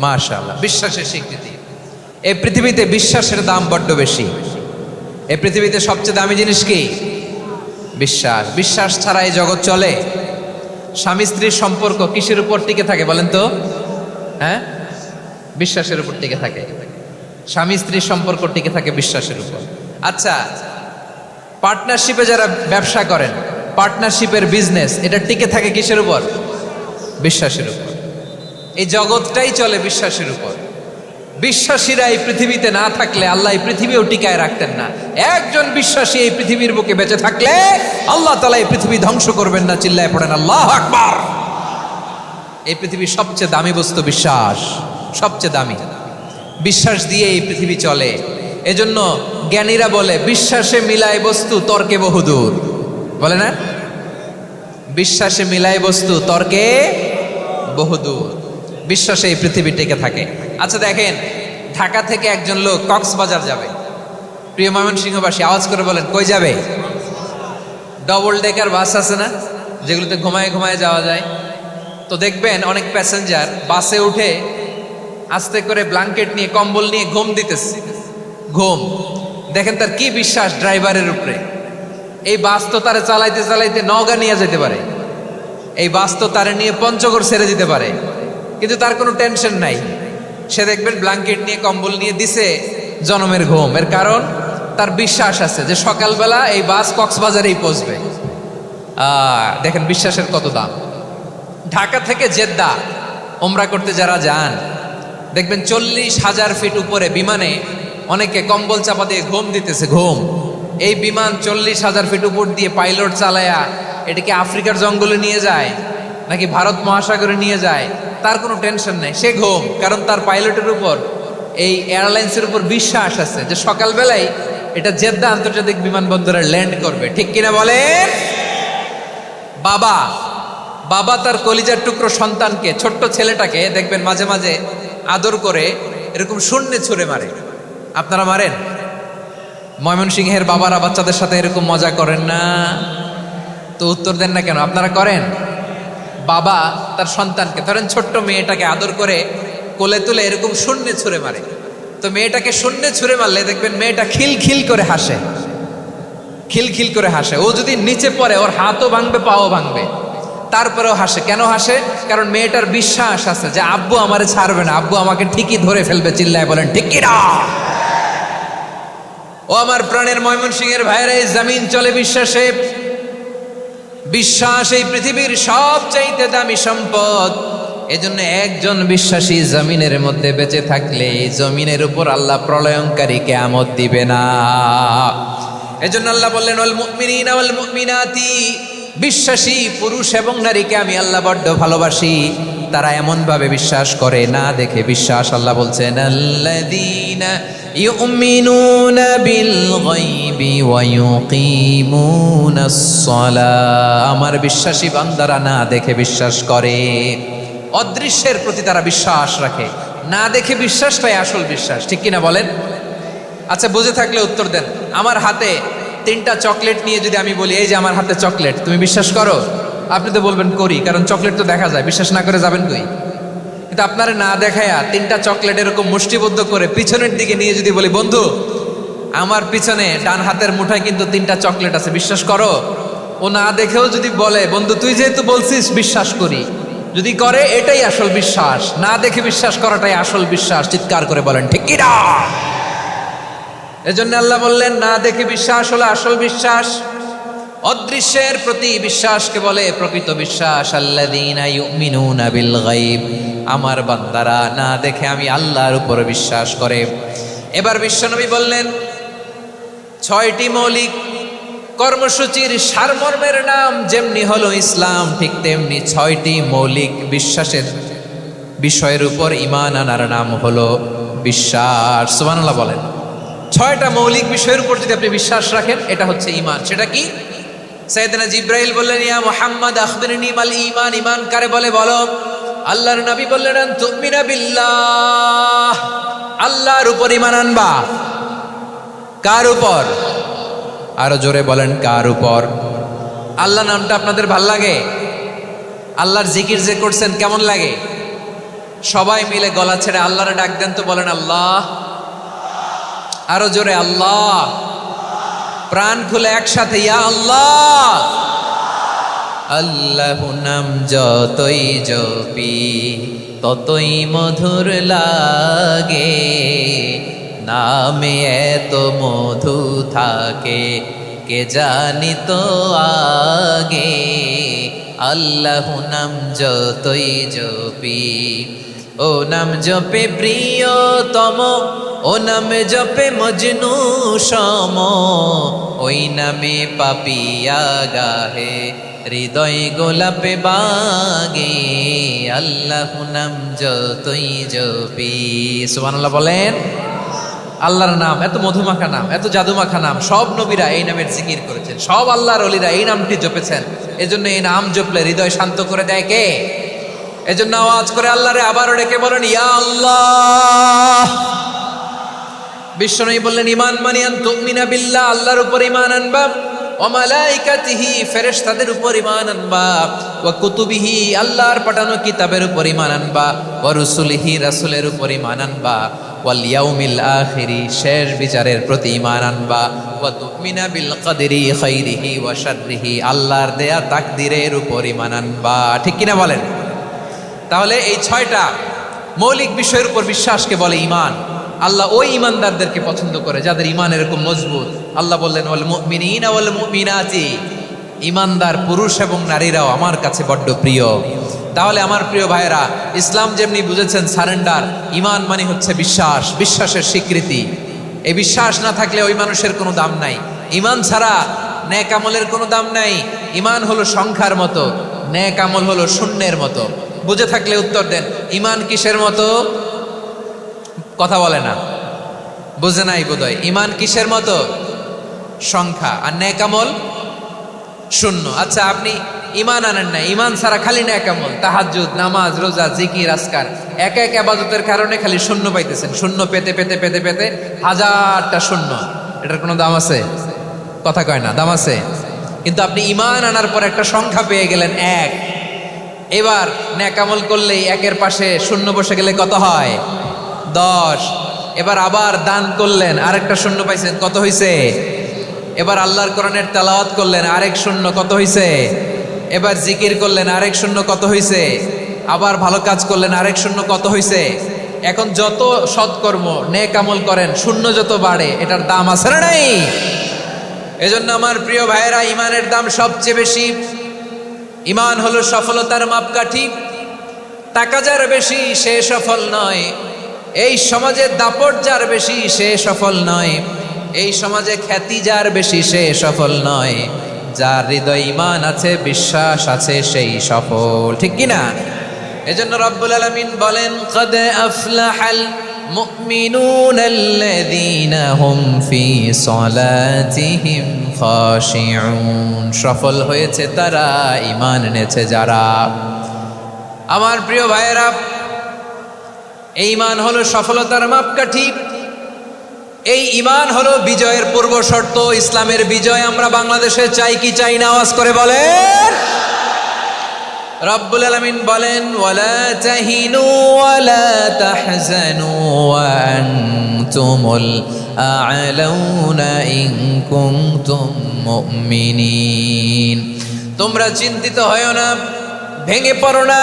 মাশাআল্লাহ, বিশ্বাসের স্বীকৃতি। এই পৃথিবীতে বিশ্বাসের দাম বড্ড বেশি। এই পৃথিবীতে সবচেয়ে দামি জিনিস কি? বিশ্বাস। বিশ্বাস ছাড়া এই জগৎ চলে? স্বামী স্ত্রীর সম্পর্ক কিসের উপর টিকে থাকে বলেন তো? হ্যাঁ, বিশ্বাসের উপর টিকে থাকে। স্বামী স্ত্রীর সম্পর্ক টিকে থাকে বিশ্বাসের উপর। আচ্ছা, পার্টনারশিপে যারা ব্যবসা করেন, পার্টনারশিপের বিজনেস, এটা টিকে থাকে কিসের উপর? বিশ্বাসের উপর। এই জগৎটাই চলে বিশ্বাসের উপর। বিশ্বাসীরা এই পৃথিবীতে না থাকলে আল্লাহ এই পৃথিবীও টিকায় রাখতেন না। একজন বিশ্বাসী এই পৃথিবীর বুকে বেঁচে থাকলে আল্লাহ তাআলা এই পৃথিবী ধ্বংস করবেন না। চিল্লায় পড়েন আল্লাহু আকবার। এই পৃথিবীর সবচেয়ে দামি বস্তু বিশ্বাস, সবচেয়ে দামি। বিশ্বাস দিয়ে এই পৃথিবী চলে। এজন্য জ্ঞানীরা বলে, বিশ্বাসে মিলায় বস্তু তর্কে বহুদূর। বলে না? বিশ্বাসে মিলায় বস্তু তর্কে বহুদূর। বিশ্বাসে এই পৃথিবী টিকে থাকে। আচ্ছা দেখেন, ঢাকা থেকে একজন লোক কক্সবাজার যাবে। প্রিয় ময়মনসিংহবাসী আওয়াজ করে বলেন, কই যাবে? ডবল ডেকার বাস আছে না, যেগুলোতে ঘুমায় ঘুমায় যাওয়া যায়। তো দেখবেন অনেক প্যাসেঞ্জার বাসে উঠে আস্তে করে ব্ল্যাঙ্কেট নিয়ে কম্বল নিয়ে ঘুম দিতেছে। ঘুম দেখেন তার কি বিশ্বাস ড্রাইভারের উপরে। এই বাস তো তারে চালাইতে চালাইতে নওগাঁ নিয়ে যেতে পারে, এই বাস তো তারে নিয়ে পঞ্চগড় ছেড়ে দিতে পারে, কিন্তু তার কোনো টেনশন নাই। সে দেখবেন ব্ল্যাঙ্কেট নিয়ে কম্বল নিয়ে দিছে জনমের ঘুম। এর কারণ তার বিশ্বাস আছে যে সকালবেলা এই বাস কক্সবাজারেই পৌঁছবে। দেখেন বিশ্বাসের কত দাম। ঢাকা থেকে জেদ্দা ওমরা করতে যারা যান দেখবেন 40,000 ফিট উপরে বিমানে অনেকে কম্বল চাপা দিয়ে ঘুম দিতেছে। ঘুম এই বিমান 40,000 ফিট উপর দিয়ে পাইলট চালায়া এটাকে আফ্রিকার জঙ্গলে নিয়ে যায় নাকি ভারত মহাসাগরে নিয়ে যায়, তার কোনো টেনশন নেই। সে ঘুম, কারণ তার পাইলটের উপর, এই এয়ারলাইন্সের উপর বিশ্বাস আছে যে সকালবেলায় এটা জেদ্দা আন্তর্জাতিক বিমানবন্দরে ল্যান্ড করবে। ঠিক কিনা বলেন? বাবা বাবা তার কলিজার টুকরো সন্তানকে, ছোট্ট ছেলেটাকে দেখবেন মাঝে মাঝে আদর করে এরকম শূন্যে ছুঁড়ে মারে। আপনারা মারেন? ময়মনসিংহের বাবারা বাচ্চাদের সাথে এরকম মজা করেন না? তো উত্তর দেন না কেন? আপনারা করেন? বাবা তার সন্তানকে, ধরেন ছোট্ট মেয়েটাকে আদর করে কোলে তুলে এরকম শূন্যে ছুঁড়ে মারে। তো মেয়েটাকে শূন্যে ছুঁড়ে মারলে দেখবেন মেয়েটা খিলখিল করে হাসে, খিলখিল করে হাসে। ও যদি নিচে পড়ে ওর হাতও ভাঙবে, পাও ভাঙবে, তারপরেও হাসে। কেন হাসে? কারণ মেয়েটার বিশ্বাস আছে যে আব্বু আমারে ছাড়বে না, আব্বু আমাকে ঠিকই ধরে ফেলবে। চিল্লায় বলেন ঠিক কিনা? ও আমার প্রাণের ময়মনসিংহের ভাইরা, এই জমিন চলে বিশ্বাসে। বিশ্বাস এই পৃথিবীর সবচাইতে দামি সম্পদ। এজন্য একজন বিশ্বাসী জমিনের মধ্যে বেঁচে থাকলে এই জমিনের উপর আল্লাহ প্রলয়ঙ্কারী কিয়ামত দিবে না। এজন্য আল্লাহ বললেন, ওয়াল মুমিনিনা ওয়াল মুমিনাতি, বিশ্বাসী পুরুষ এবং নারীকে আমি আল্লাহ বড্ড ভালোবাসি। তারা এমন ভাবে বিশ্বাস করে না দেখে বিশ্বাস। আল্লাহ বলছেন, আল্লাযীনা ইউমিনুনা বিল গায়বি ওয়া ইউকিমুনাস সালাহ। আমার বিশ্বাসী বান্দারা না দেখে বিশ্বাস করে। অদৃশ্যের প্রতি তারা বিশ্বাস রাখে, না দেখে বিশ্বাসটাই আসল বিশ্বাস। ঠিক কিনা বলেন? আচ্ছা, বুঝে থাকলে উত্তর দেন। আমার হাতে 3টা চকলেট নিয়ে যদি আমি বলি, এই যে আমার হাতে চকলেট, তুমি বিশ্বাস করো? আপনি তো বলবেন করি, কারণ চকলেট তো দেখা যায়। বিশ্বাস না করে যাবেন কই? কিন্তু আপনারে না দেখায়া 3টা চকলেট এরকম মুষ্টিবদ্ধ করে পিছনের দিকে নিয়ে যদি বলি, বন্ধু আমার পিছনে ডান হাতের মুঠায় কিন্তু 3টা চকলেট আছে, বিশ্বাস করো? ও না দেখেও যদি বলে, বন্ধু তুই যেহেতু বলছিস বিশ্বাস করি, যদি করে এটাই আসল বিশ্বাস। না দেখে বিশ্বাস করাটাই আসল বিশ্বাস। চিৎকার করে বলেন ঠিক কিনা? এজন্য আল্লাহ বললেন, না দেখে বিশ্বাস হলো আসল বিশ্বাস। অদৃশ্যের প্রতি বিশ্বাসকে বলে প্রকৃত বিশ্বাস। আল্লাযীনা ইউমিনুনা বিল গায়ব, আমার বান্দারা না দেখে আমি আল্লাহর উপর বিশ্বাস করে। এবার বিশ্বনবী বললেন, 6টি মৌলিক কর্মসূচির সারমর্মের নাম যেমনি হলো ইসলাম, ঠিক তেমনি 6টি মৌলিক বিশ্বাসের বিষয়ের উপর ঈমান আনার নাম হলো বিশ্বাস। সুবহানাল্লাহ বলেন। 6টা মৌলিক বিষয়ের উপর যদি আপনি বিশ্বাস রাখেন, এটা হচ্ছে ঈমান। সেটা কি? সাইয়েদনা জিবরাইল বললেন, ইয়া মুহাম্মদ আখবিরনি মাল ঈমান। ঈমান কারে বলে বলো? আল্লাহর নবী বললেন, আন তুমিনা বিল্লাহ, আল্লাহর উপর ঈমান আনবা। কার উপর? আরো জোরে বলেন, কার উপর? আল্লাহ নামটা আপনাদের ভাল লাগে? আল্লাহর জিকির যে করছেন কেমন লাগে? সবাই মিলে গলা ছেড়ে আল্লাহরে ডাক দেন তো, বলেন আল্লাহ। আরো জোরে আল্লাহ। প্রাণ খুলে একসাথে ইয়া আল্লাহ। আল্লাহ নাম যতই জপি ততই মধুর লাগে, নামে এত মধু থাকে কে জানি তো আগে। আল্লাহ নাম যতই জপি, ও নাম জপে প্রিয়তম, ও নামে জপে মজনু সম, ওই নামে পাপিয়া গাহে হৃদয় গোলাপে বাগে। আল্লাহ নাম যতই জপি। সুবহানাল্লাহ বলেন। আল্লাহর নাম এত মধুমাখা নাম, এত জাদুমাখা নাম। সব নবীরা এই নামের জিকির করেছেন, সব আল্লাহর ওলিরা এই নামটি জপেছেন। এজন্য এই নাম জপলে হৃদয় শান্ত করে দেয় কে? এজন্য আওয়াজ করে আল্লাহরে আবারও ডেকে বলেন, ইয়া আল্লাহ। বিশ্বনবী বললেন ঈমান মানে আন তুমিনা বিল্লাহ, আল্লাহর উপর ঈমান আনবা, ওয়া মালাইকাতিহি, ফেরেশতাদের উপর ঈমান আনবা, ওয়া কুতুবিহি, আল্লাহর পাঠানো কিতাবের উপর ঈমান আনবা, ওয়া রুসুলিহি, রাসূলের উপর ঈমান আনবা, ওয়াল ইয়াউমিল আখিরি, শেষ বিচারের প্রতি ঈমান আনবা, ওয়া তুমিনা বিল কদরি খাইরিহি ওয়া শাররিহি, আল্লাহর দেয়া তাকদীরের উপর ঈমান আনবা। ঠিক কিনা বলেন? তাহলে এই 6টা মৌলিক বিষয়ের উপর বিশ্বাসকে বলে ঈমান। আল্লাহ ওই ঈমানদারদেরকে পছন্দ করে যাদের ঈমান এরকম মজবুত। আল্লাহ বললেন ওয়াল মুমিনিনা ওয়াল মুমিনাতি, ঈমানদার পুরুষ এবং নারীরাও আমার কাছে বড্ড প্রিয়। তাহলে আমার প্রিয় ভাইয়েরা, ইসলাম যেমনি বুঝেছেন সারেন্ডার, ঈমান মানে হচ্ছে বিশ্বাস, বিশ্বাসের স্বীকৃতি। এই বিশ্বাস না থাকলে ওই মানুষের কোনো দাম নাই। ঈমান ছাড়া নেক আমলের কোনো দাম নাই। ঈমান হলো সংখ্যার মতো, নেক আমল হলো শূন্যের মতো। বুঝে থাকলে উত্তর দেন, ঈমান কিসের মতো? কথা বলে না, বুঝে নাই বোধহয়। ঈমান কিসের মতো? সংখ্যা। আর নেক আমল শূন্য। আচ্ছা, আপনি ঈমান আনেন না, ঈমান ছাড়া খালি নেক আমল, তাহাজ্জুদ, নামাজ, রোজা, জিকির, আজকার, এক এক ইবাদতের কারণে খালি শূন্য পাইতেছেন। শূন্য পেতে পেতে পেতে পেতে হাজারটা শূন্য। এটার কোনো দাম আছে? কথা কয় না, দাম আছে। কিন্তু আপনি ঈমান আনার পর একটা সংখ্যা পেয়ে গেলেন, এক। এবার নেক আমল করলেই একের পাশে শূন্য বসে গেলে কত হয়? 10। এবার আবার দান করলেন, আরেকটা শূন্য পাইছেন, কত হইছে? এবার আল্লাহর কোরআনের তেলাওয়াত করলেন, আরেক শূন্য, কত হইছে? এবার জিকির করলেন, আরেক শূন্য, কত হইছে? আবার ভালো কাজ করলেন, আরেক শূন্য, কত হইছে? এখন যত সৎকর্ম নেক আমল করেন, শূন্য যত বাড়ে, এটার দাম আছে না নাই? এজন্য আমার প্রিয় ভাইয়েরা, ঈমানের দাম সবচেয়ে বেশি। ঈমান হলো সফলতার মাপকাঠি। টাকা যার বেশি সে সফল নয়, এই সমাজে দাপট যার বেশি সে সফল নয়, এই সমাজে খ্যাতি যার বেশি সে সফল নয়। যার হৃদয় ঈমান আছে, বিশ্বাস আছে, সেই সফল। ঠিক কিনা? এজন্য রব্বুল আলামিন বলেন, ক্বাদ আফলাহাল মুমিনুনাল্লাযীনা হুম ফি সলাতিহিম খাশিউন, সফল হয়েছে তারা, ঈমান এনেছে যারা। আমার প্রিয় ভাইয়েরা, এই ঈমান হলো সফলতার মাপকাঠি। এই ঈমান হলো বিজয়ের পূর্ব শর্ত। ইসলামের বিজয় আমরা বাংলাদেশে চাই কি চাই না? আওয়াজ করে বলেন। রব্বুল আলামিন বলেন, ওয়ালা তাহিনু ওয়ালা তাহজানু ওয়া আনতুমুল আ'লাউনা ইন কুনতুম মুমিনিন। তোমরা চিন্তিত হয়ো না, ভেঙে পড়ো না,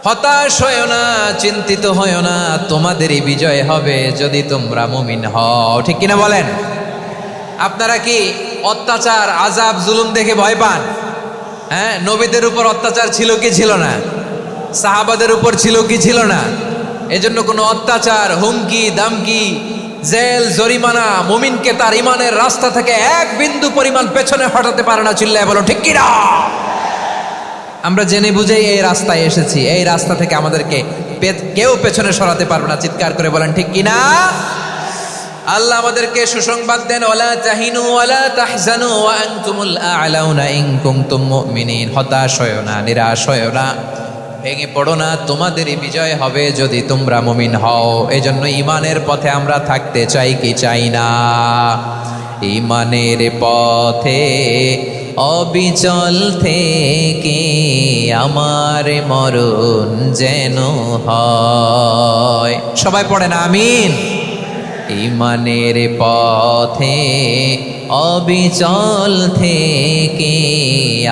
হতাশ হয়ো না, চিন্তিত হয়ো না, তোমাদেরই বিজয় হবে যদি তোমরা মুমিন হও। ঠিক কিনা বলেন? আপনারা কি অত্যাচার, আযাব, জুলুম দেখে ভয় পান? হ্যাঁ, নবীদের উপর অত্যাচার ছিল কি ছিল না? সাহাবাদের উপর ছিল কি ছিল না? এজন্য কোনো অত্যাচার, হুমকি, দামকি, জেল, জরিমানা মুমিনকে তার ঈমানের রাস্তা থেকে এক বিন্দু পরিমাণ পেছনে হটাতে পারে না। চিল্লায় বলো ঠিক কিনা? আমরা জেনে বুঝেই এই রাস্তায় এসেছি, এই রাস্তা থেকে আমাদেরকে কেউ পেছনে সরাতে পারবে না। চিৎকার করে বলেন ঠিক কিনা? আল্লাহ আমাদেরকে সুসংবাদ দেন, ওয়ালা তাহিনু ওয়ালা তাহজানু ওয়া আনতুমুল আ'লাউনা ইন কুনতুম মুমিনিন। হতাশ হয়ো না, নিরাশ হয়ো না, ভেঙে পড়ো না, তোমাদেরই বিজয় হবে যদি তোমরা মুমিন হও। এজন্য ঈমানের পথে আমরা থাকতে চাই কি চাই না? ঈমানের পথে অবিচল থেকে আমার মরণ যেন হয়। সবাই পড়েন আমিন। ঈমানের পথে অবিচল থেকে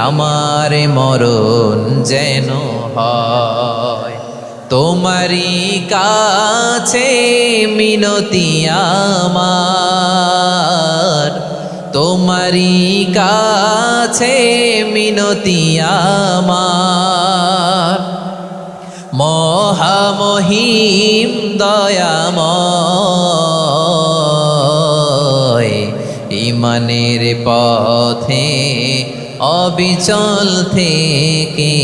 আমার মরণ যেন হয়। তোমারই কাছে মিনতি আমার, তোমারই কাছে মিনতি আমার, মহামহিম দয়াময়। ঈমানের পথে অবিচল থেকে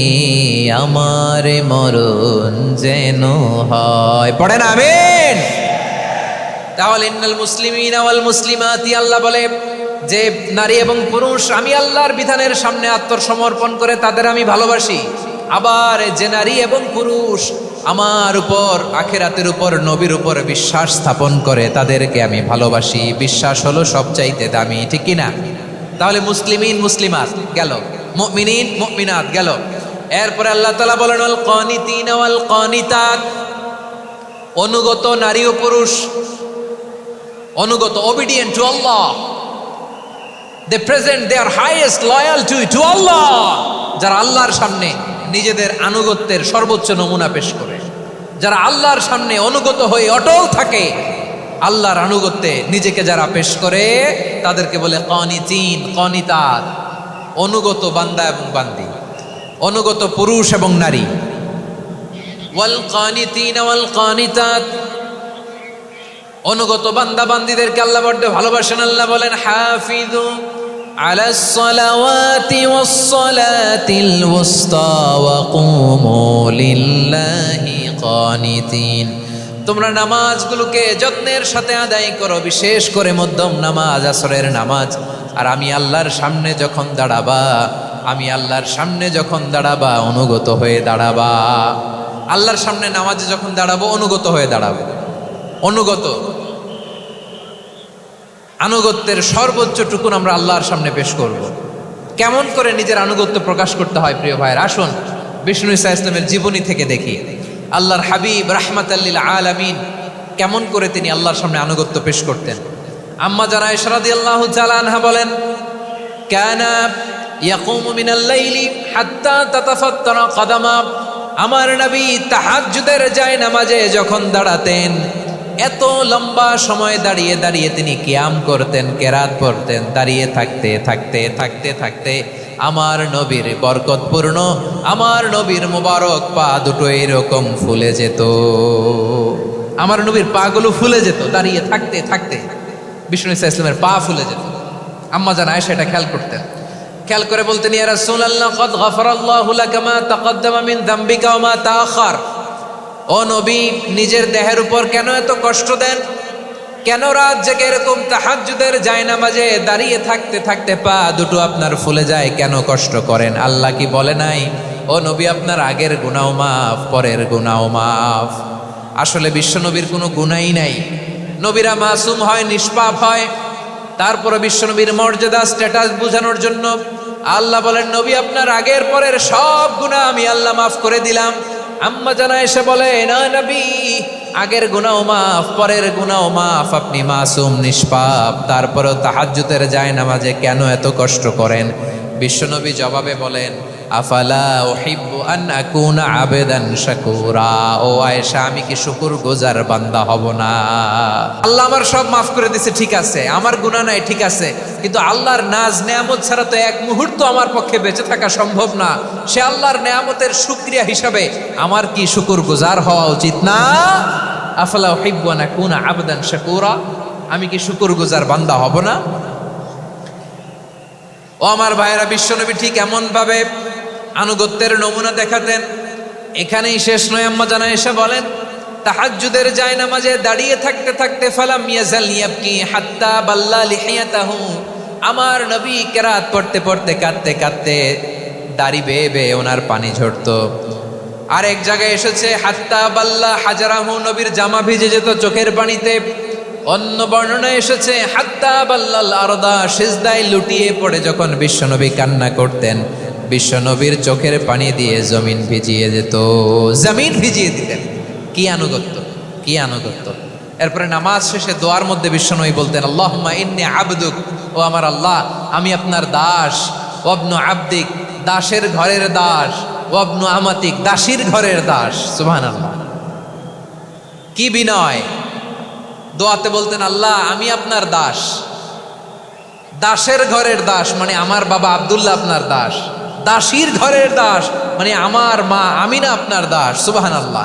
আমার মরণ যেন হয়। পড়েন আমিন। তাহলে ইন্নাল মুসলিমিনা ওয়াল মুসলিমাতি, আল্লাহ বলে যে নারী এবং পুরুষ আমি আল্লাহর বিধানের সামনে আত্মসমর্পণ করে তাদের আমি ভালোবাসি। আবার যে নারী এবং পুরুষ আমার উপর, আখিরাতের উপর, নবীর উপর বিশ্বাস স্থাপন করে তাদেরকে আমি ভালোবাসি। বিশ্বাস হলো সবচাইতে দামি, ঠিক কিনা? তাহলে মুসলিমিন মুসলিমাত গেল, মুমিনিন মুমিনাত গেল। এরপরে আল্লাহ তাআলা বলেন আল কানিতিন ওয়াল কানিতাত, অনুগত নারী ও পুরুষ, অনুগত, obedient to Allah, they present their highest loyalty to Allah, যারা আল্লাহর সামনে নিজেদের আনুগত্যের সর্বোচ্চ নমুনা পেশ করে, যারা আল্লাহর সামনে অনুগত হয়ে অটল থাকে, আল্লাহর আনুগত্যে নিজেকে যারা পেশ করে তাদেরকে বলে কানিতিন কানিতাত, অনুগত বান্দা এবং বান্দি, অনুগত পুরুষ এবং নারী। ওয়াল কানিতিন ওয়াল কানিতাত, অনুগত বান্দা বান্দীদেরকে আল্লাহ বড্ড ভালোবাসেন। আল্লাহ বলেন হাফিজু আলাস সালাওয়াতি ওয়াস সালাতিল ওয়ুসতা ওয়া কুমু লিল্লাহি কানিতিন, তোমরা নামাজগুলোকে যত্নের সাথে আদায় করো, বিশেষ করে মধ্যম নামাজ, আসরের নামাজ। আর আমি আল্লাহর সামনে যখন দাঁড়াবা, আমি আল্লাহর সামনে যখন দাঁড়াবা অনুগত হয়ে দাঁড়াবা। আল্লাহর সামনে নামাজে যখন দাঁড়াবো অনুগত হয়ে দাঁড়াবো। অনুগত, আনুগত্যের সর্বোচ্চ টুকুন আমরা আল্লাহর সামনে পেশ করব। কেমন করে নিজের আনুগত্য প্রকাশ করতে হয় প্রিয় ভাইয়ের, আসুন বিষ্ণু ঈসা ইসলামের জীবনী থেকে দেখি। আল্লাহর হাবিব রাহমাতাল লিল আলামিন কেমন করে তিনি আল্লাহর সামনে আনুগত্য পেশ করতেন। আম্মা জানা আয়েশা রাদিয়াল্লাহু তাআলা আনহা বলেন, কানা ইয়াকুমু মিনাল লাইলি হাত্তা তাতাফাত্তারা কদামা, আমার নবী তাহাজ্জুদের যায় নামাজে যখন দাঁড়াতেন, এত লম্বা সময় দাঁড়িয়ে দাঁড়িয়ে তিনি কিয়াম করতেন, কেরাত পড়তেন। দাঁড়িয়ে থাকতে থাকতে থাকতে থাকতে আমার নবীর বরকতপূর্ণ, আমার নবীর মোবারক পা দুটো এরকম ফুলে যেত। আমার নবীর পা গুলো ফুলে যেত দাঁড়িয়ে থাকতে থাকতে, বিষ্ণু ঈসা ইসলামের পা ফুলে যেত। আম্মা জান আয়েশা এটা খেয়াল করতেন। খেয়াল করে বলতেন, ইয়া রাসূলুল্লাহ কদ গফারাল্লাহু লাকা মা তাকদ্দামা মিন যামবিকা ওয়া মা তাআখার। ও নবী, নিজের দেহের উপর কেন এত কষ্ট দেন? কেন রাত জেগে এরকম তাহাজ্জুদের জায়নামাজে দাঁড়িয়ে থাকতে থাকতে পা দুটো আপনার ফুলে যায়? কেন কষ্ট করেন? আল্লাহ কি বলে নাই, ও নবী আপনার আগের গুনাহ মাফ, পরের গুনাহ মাফ? আসলে বিশ্ব নবীর কোনো গুনাহই নাই। নবীরা মাসুম হয়, নিষ্পাপ হয়। তারপরে বিশ্বনবীর মর্যাদা, স্ট্যাটাস বোঝানোর জন্য আল্লাহ বলেন, নবী আপনার আগের পরের সব গুনাহ আমি আল্লাহ মাফ করে দিলাম। আম্মা জানা এসে বলে, না নবী, আগের গুনাহ মাফ, পরের গুনাহ মাফ, আপনি মাসুম, নিষ্পাপ, তারপরেও তাহাজ্জুদের জায়নামাজে কেন এত কষ্ট করেন? বিশ্বনবী জবাবে বলেন, আফালা উহিব্বু আন আকুনা আবেদান শাকুরা। ও আয়েশা, আমি কি শুকরগুজার বান্দা হব না? আল্লাহ আমার সব মাফ করে দিয়েছে, ঠিক আছে, আমার গুনাহ নাই, ঠিক আছে, কিন্তু আল্লাহর নাজ নেয়ামত ছাড়া তো এক মুহূর্ত আমার পক্ষে বেঁচে থাকা সম্ভব না। সে আল্লাহর নেয়ামতের শুকরিয়া হিসাবে আমার কি শুকরগুজার হওয়া উচিত না? আফালা উহিব্বু আন আকুনা আবেদান শাকুরা, আমি কি শুকরগুজার বান্দা হব না? ও আমার ভাইয়েরা, বিশ্বনবী ঠিক এমন ভাবে আনুগত্যের নমুনা দেখাতেন। এখানেই শেষ নয়। আম্মা জানা এসে বলেন, তাহাজ্জুদের জায়নামাজে দাঁড়িয়ে থাকতে থাকতে ফালাম ইয়াজাল ইয়াবকি হাত্তা বাল্লা লিহিয়াতাহু, আমার নবী কেরাত পড়তে পড়তে কাঁদতে কাঁদতে দাড়ি বেয়ে বেয়ে ওনার পানি ঝরতো। আরেক জায়গায় এসেছে হাত্তা বাল্লা হাজারাহু, নবীর জামা ভিজে যেত চোখের পানিতে। অন্য বর্ণনায় এসেছে হাত্তা বাল্লাল আরদা, সিজদায় লুটিয়ে পড়ে যখন বিশ্বনবী কান্না করতেন, বিশ্বনবীর চোখের পানি দিয়ে জমিন ভিজিয়ে যেত, জমিন ভিজিয়ে দিতেন। কি আনুগত্য, কি আনুগত্য! এরপরে নামাজ শেষে দোয়ার মধ্যে বিশ্বনবী বলতেন, আল্লাহুম্মা ইন্নী আবদুক, ও আমার আল্লাহ, আমি আপনার দাস। ওয়াবনু আবদিক, দাসের ঘরের দাস। ওয়াবনু আমাতিক, দাসীর ঘরের দাস। সুবহানাল্লাহ, কি বিনয়! দোয়াতে বলতেন, আল্লাহ আমি আপনার দাস। দাসের ঘরের দাস মানে আমার বাবা আব্দুল্লাহ আপনার দাস। দাসীর ঘরের দাস মানে আমার মা আমিনা আপনার দাস। সুবহানাল্লাহ।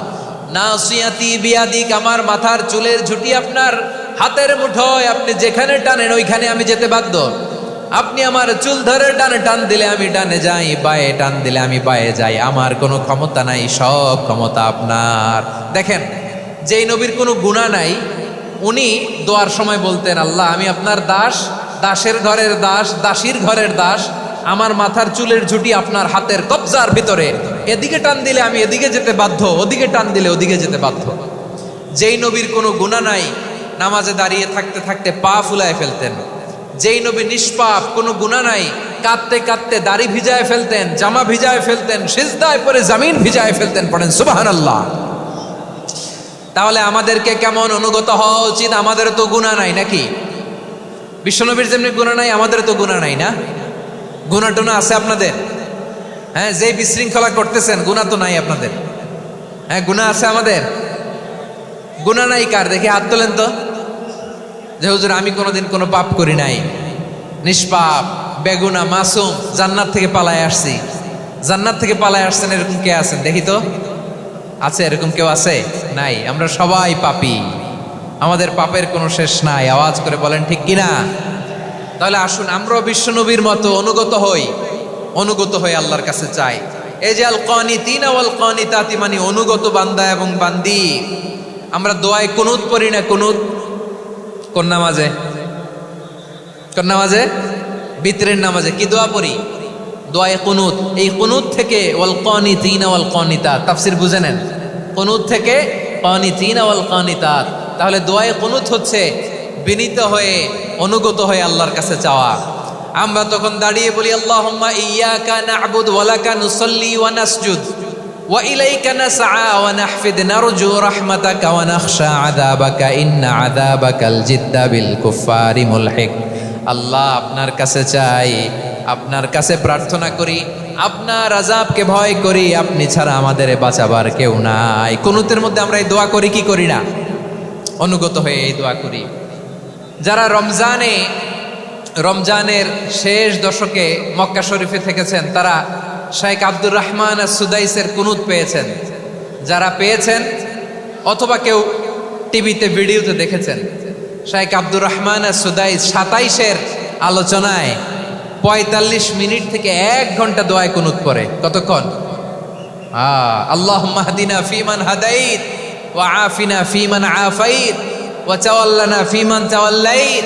নাসিয়াতি বিয়াদিক, আমার মাথার চুলের ঝুঁটি আপনার হাতের মুঠোয়, আপনি যেখানে টানেন ওইখানে আমি যেতে বাধ্য। আপনি আমার চুল ধরে ডানে টান দিলে আমি ডানে যাই, বায়ে টান দিলে আমি বায়ে যাই। আমার কোনো ক্ষমতা নাই, সব ক্ষমতা আপনার। দেখেন, যেই নবীর কোনো গুনাহ নাই, উনি দোয়ার সময় বলতেন, আল্লাহ আমি আপনার দাস, দাসের ঘরের দাস, দাসীর ঘরের দাস। আমার মাথার চুলের ঝুঁটি আপনার হাতের কবজার ভিতরে, এদিকে টান দিলে আমি এদিকে যেতে বাধ্য, ওদিকে টান দিলে ওদিকে যেতে বাধ্য। যেই নবীর কোনো গুনাহ নাই, নামাজে দাঁড়িয়ে থাকতে থাকতে পা ফুলায় ফেলতেন। যেই নবী নিষ্পাপ, কোনো গুনাহ নাই, কাঁদতে কাঁদতে দাড়ি ভিজায় ফেলতেন, জামা ভিজায় ফেলতেন, সিজদায় পরে জমিন ভিজায় ফেলতেন। পড়েন সুবহানাল্লাহ। তাহলে আমাদেরকে কেমন অনুগত হওয়া উচিত? আমাদের তো গুনাহ নাই নাকি? বিশ্বনবীর যেমনি গুনাহ নাই, আমাদের তো গুনাহ নাই না? গুনাহ টুনা আছে আপনাদের? হ্যাঁ, যে বিশৃঙ্খলা করতেছেন গুনাহ তো নাই আপনাদের? হ্যাঁ, গুনাহ আছে আমাদের? গুনাহ নাই কার? দেখি হাত তোলেন তো, যে হুজুর আমি কোনোদিন কোনো পাপ করি নাই, নিষ্পাপ, বেগুনা, মাসুম, জান্নাত থেকে পালায় আসছি। জান্নাত থেকে পালায় আসছেন এরকম কে আছেন দেখি তো? আছে এরকম কেউ? আছে? নাই। আমরা সবাই পাপী, আমাদের পাপের কোনো শেষ নাই। আওয়াজ করে বলেন ঠিক কিনা? তাহলে আসুন আমরাও বিশ্বনবীর মতো অনুগত হই, অনুগত হয়ে আল্লাহর কাছে চাই। এই যে আল কানিতিনা ওয়াল কানিতাতি, মানে অনুগত বান্দা এবং বান্দি। আমরা দোয়ায় কুনুত পড়ি না? কুনুত কোন নামাজে? কোন নামাজে? বিতরের নামাজে কি দোয়া পড়ি? দোয়ায়ে কুনুত। এই কুনুত থেকে ওয়াল কানিতিনা ওয়াল কানিতাত, তাফসীর বুঝে নেন। কুনুত থেকে কানিতিনা ওয়াল কানিতাত। তাহলে দোয়ায়ে কুনুত হচ্ছে বিনীত হয়ে, অনুগত হয়ে আল্লাহর কাছে চাওয়া। আমরা তখন দাঁড়িয়ে বলি আল্লাহুম্মা ইয়্যাকা না'বুদু ওয়া লাকা নুসাল্লি ওয়া নাসজুদ ওয়া ইলাইকা নাসআ ওয়া নাহফিদ নারজু রাহমাতাকা ওয়া নাখশা আযাবাকা ইন্না আযাবাকাল জিদ্দা বিল কুফফারি মুলহিক। আল্লাহ, আপনার কাছে চাই, আপনার কাছে প্রার্থনা করি, আপনার আযাবকে ভয় করি, আপনি ছাড়া আমাদের বাঁচাবার কেউ নাই। কুনুতের মধ্যে আমরা এই দোয়া করি কি করি না? অনুগত হয়ে এই দোয়া করি। যারা রমজানের শেষ দশকে মক্কা শরীফে থেকেছেন, তারা শাইখ আব্দুর রহমান আস-সুদাইসের কুনুত পেয়েছেন। যারা পেয়েছেন অথবা কেউ টিভিতে ভিডিওতে দেখেছেন, শাইখ আব্দুর রহমান আস-সুদাইস 27-এর আলোচনায় 45 মিনিট থেকে 1 ঘন্টা দোয়ায় কুনুত পড়ে। কতক্ষণ? আল্লাহুম্মা হদিনা ফিমান হাদাইত ওয়া আফিনা ফিমান আফাইত ওয়া তাওয়াল্লানা ফিমান তাওয়াল্লাইত